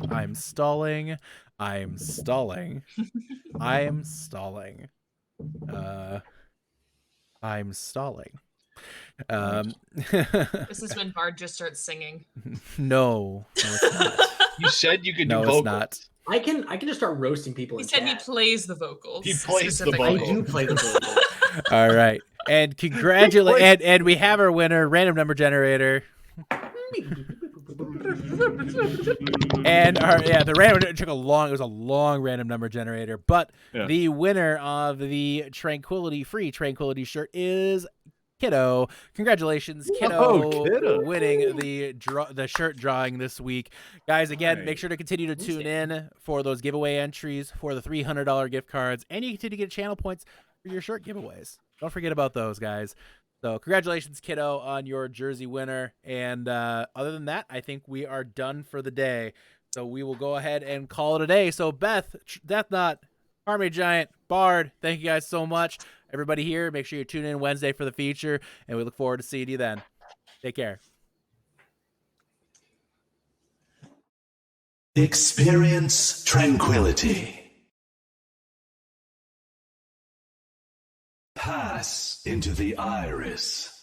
I'm stalling. I'm stalling. I'm stalling. I'm stalling. This is when Bard just starts singing. No, it's not. You said you could do No, vocals. it's not. I can just start roasting people. He in said he chat. plays the vocals. He plays the specifically. I vocals. do play the vocals. All right, and congratulate, and we have our winner, random number generator. And the random it was a long random number generator, but Yeah. the winner of the free Tranquility shirt is Kiddo. Congratulations, Kiddo, Kiddo. winning the shirt drawing this week. Guys, again, make sure to continue to tune in for those giveaway entries for the $300 gift cards, and you continue to get channel points for your shirt giveaways. Don't forget about those, guys. So congratulations, Kiddo, on your jersey winner. And other than that, I think we are done for the day. So we will go ahead and call it a day. So Beth, Death Knot, Army Giant, Bard, thank you guys so much. Everybody here, make sure you tune in Wednesday for the feature, and we look forward to seeing you then. Take care. Experience tranquility. Pass into the iris.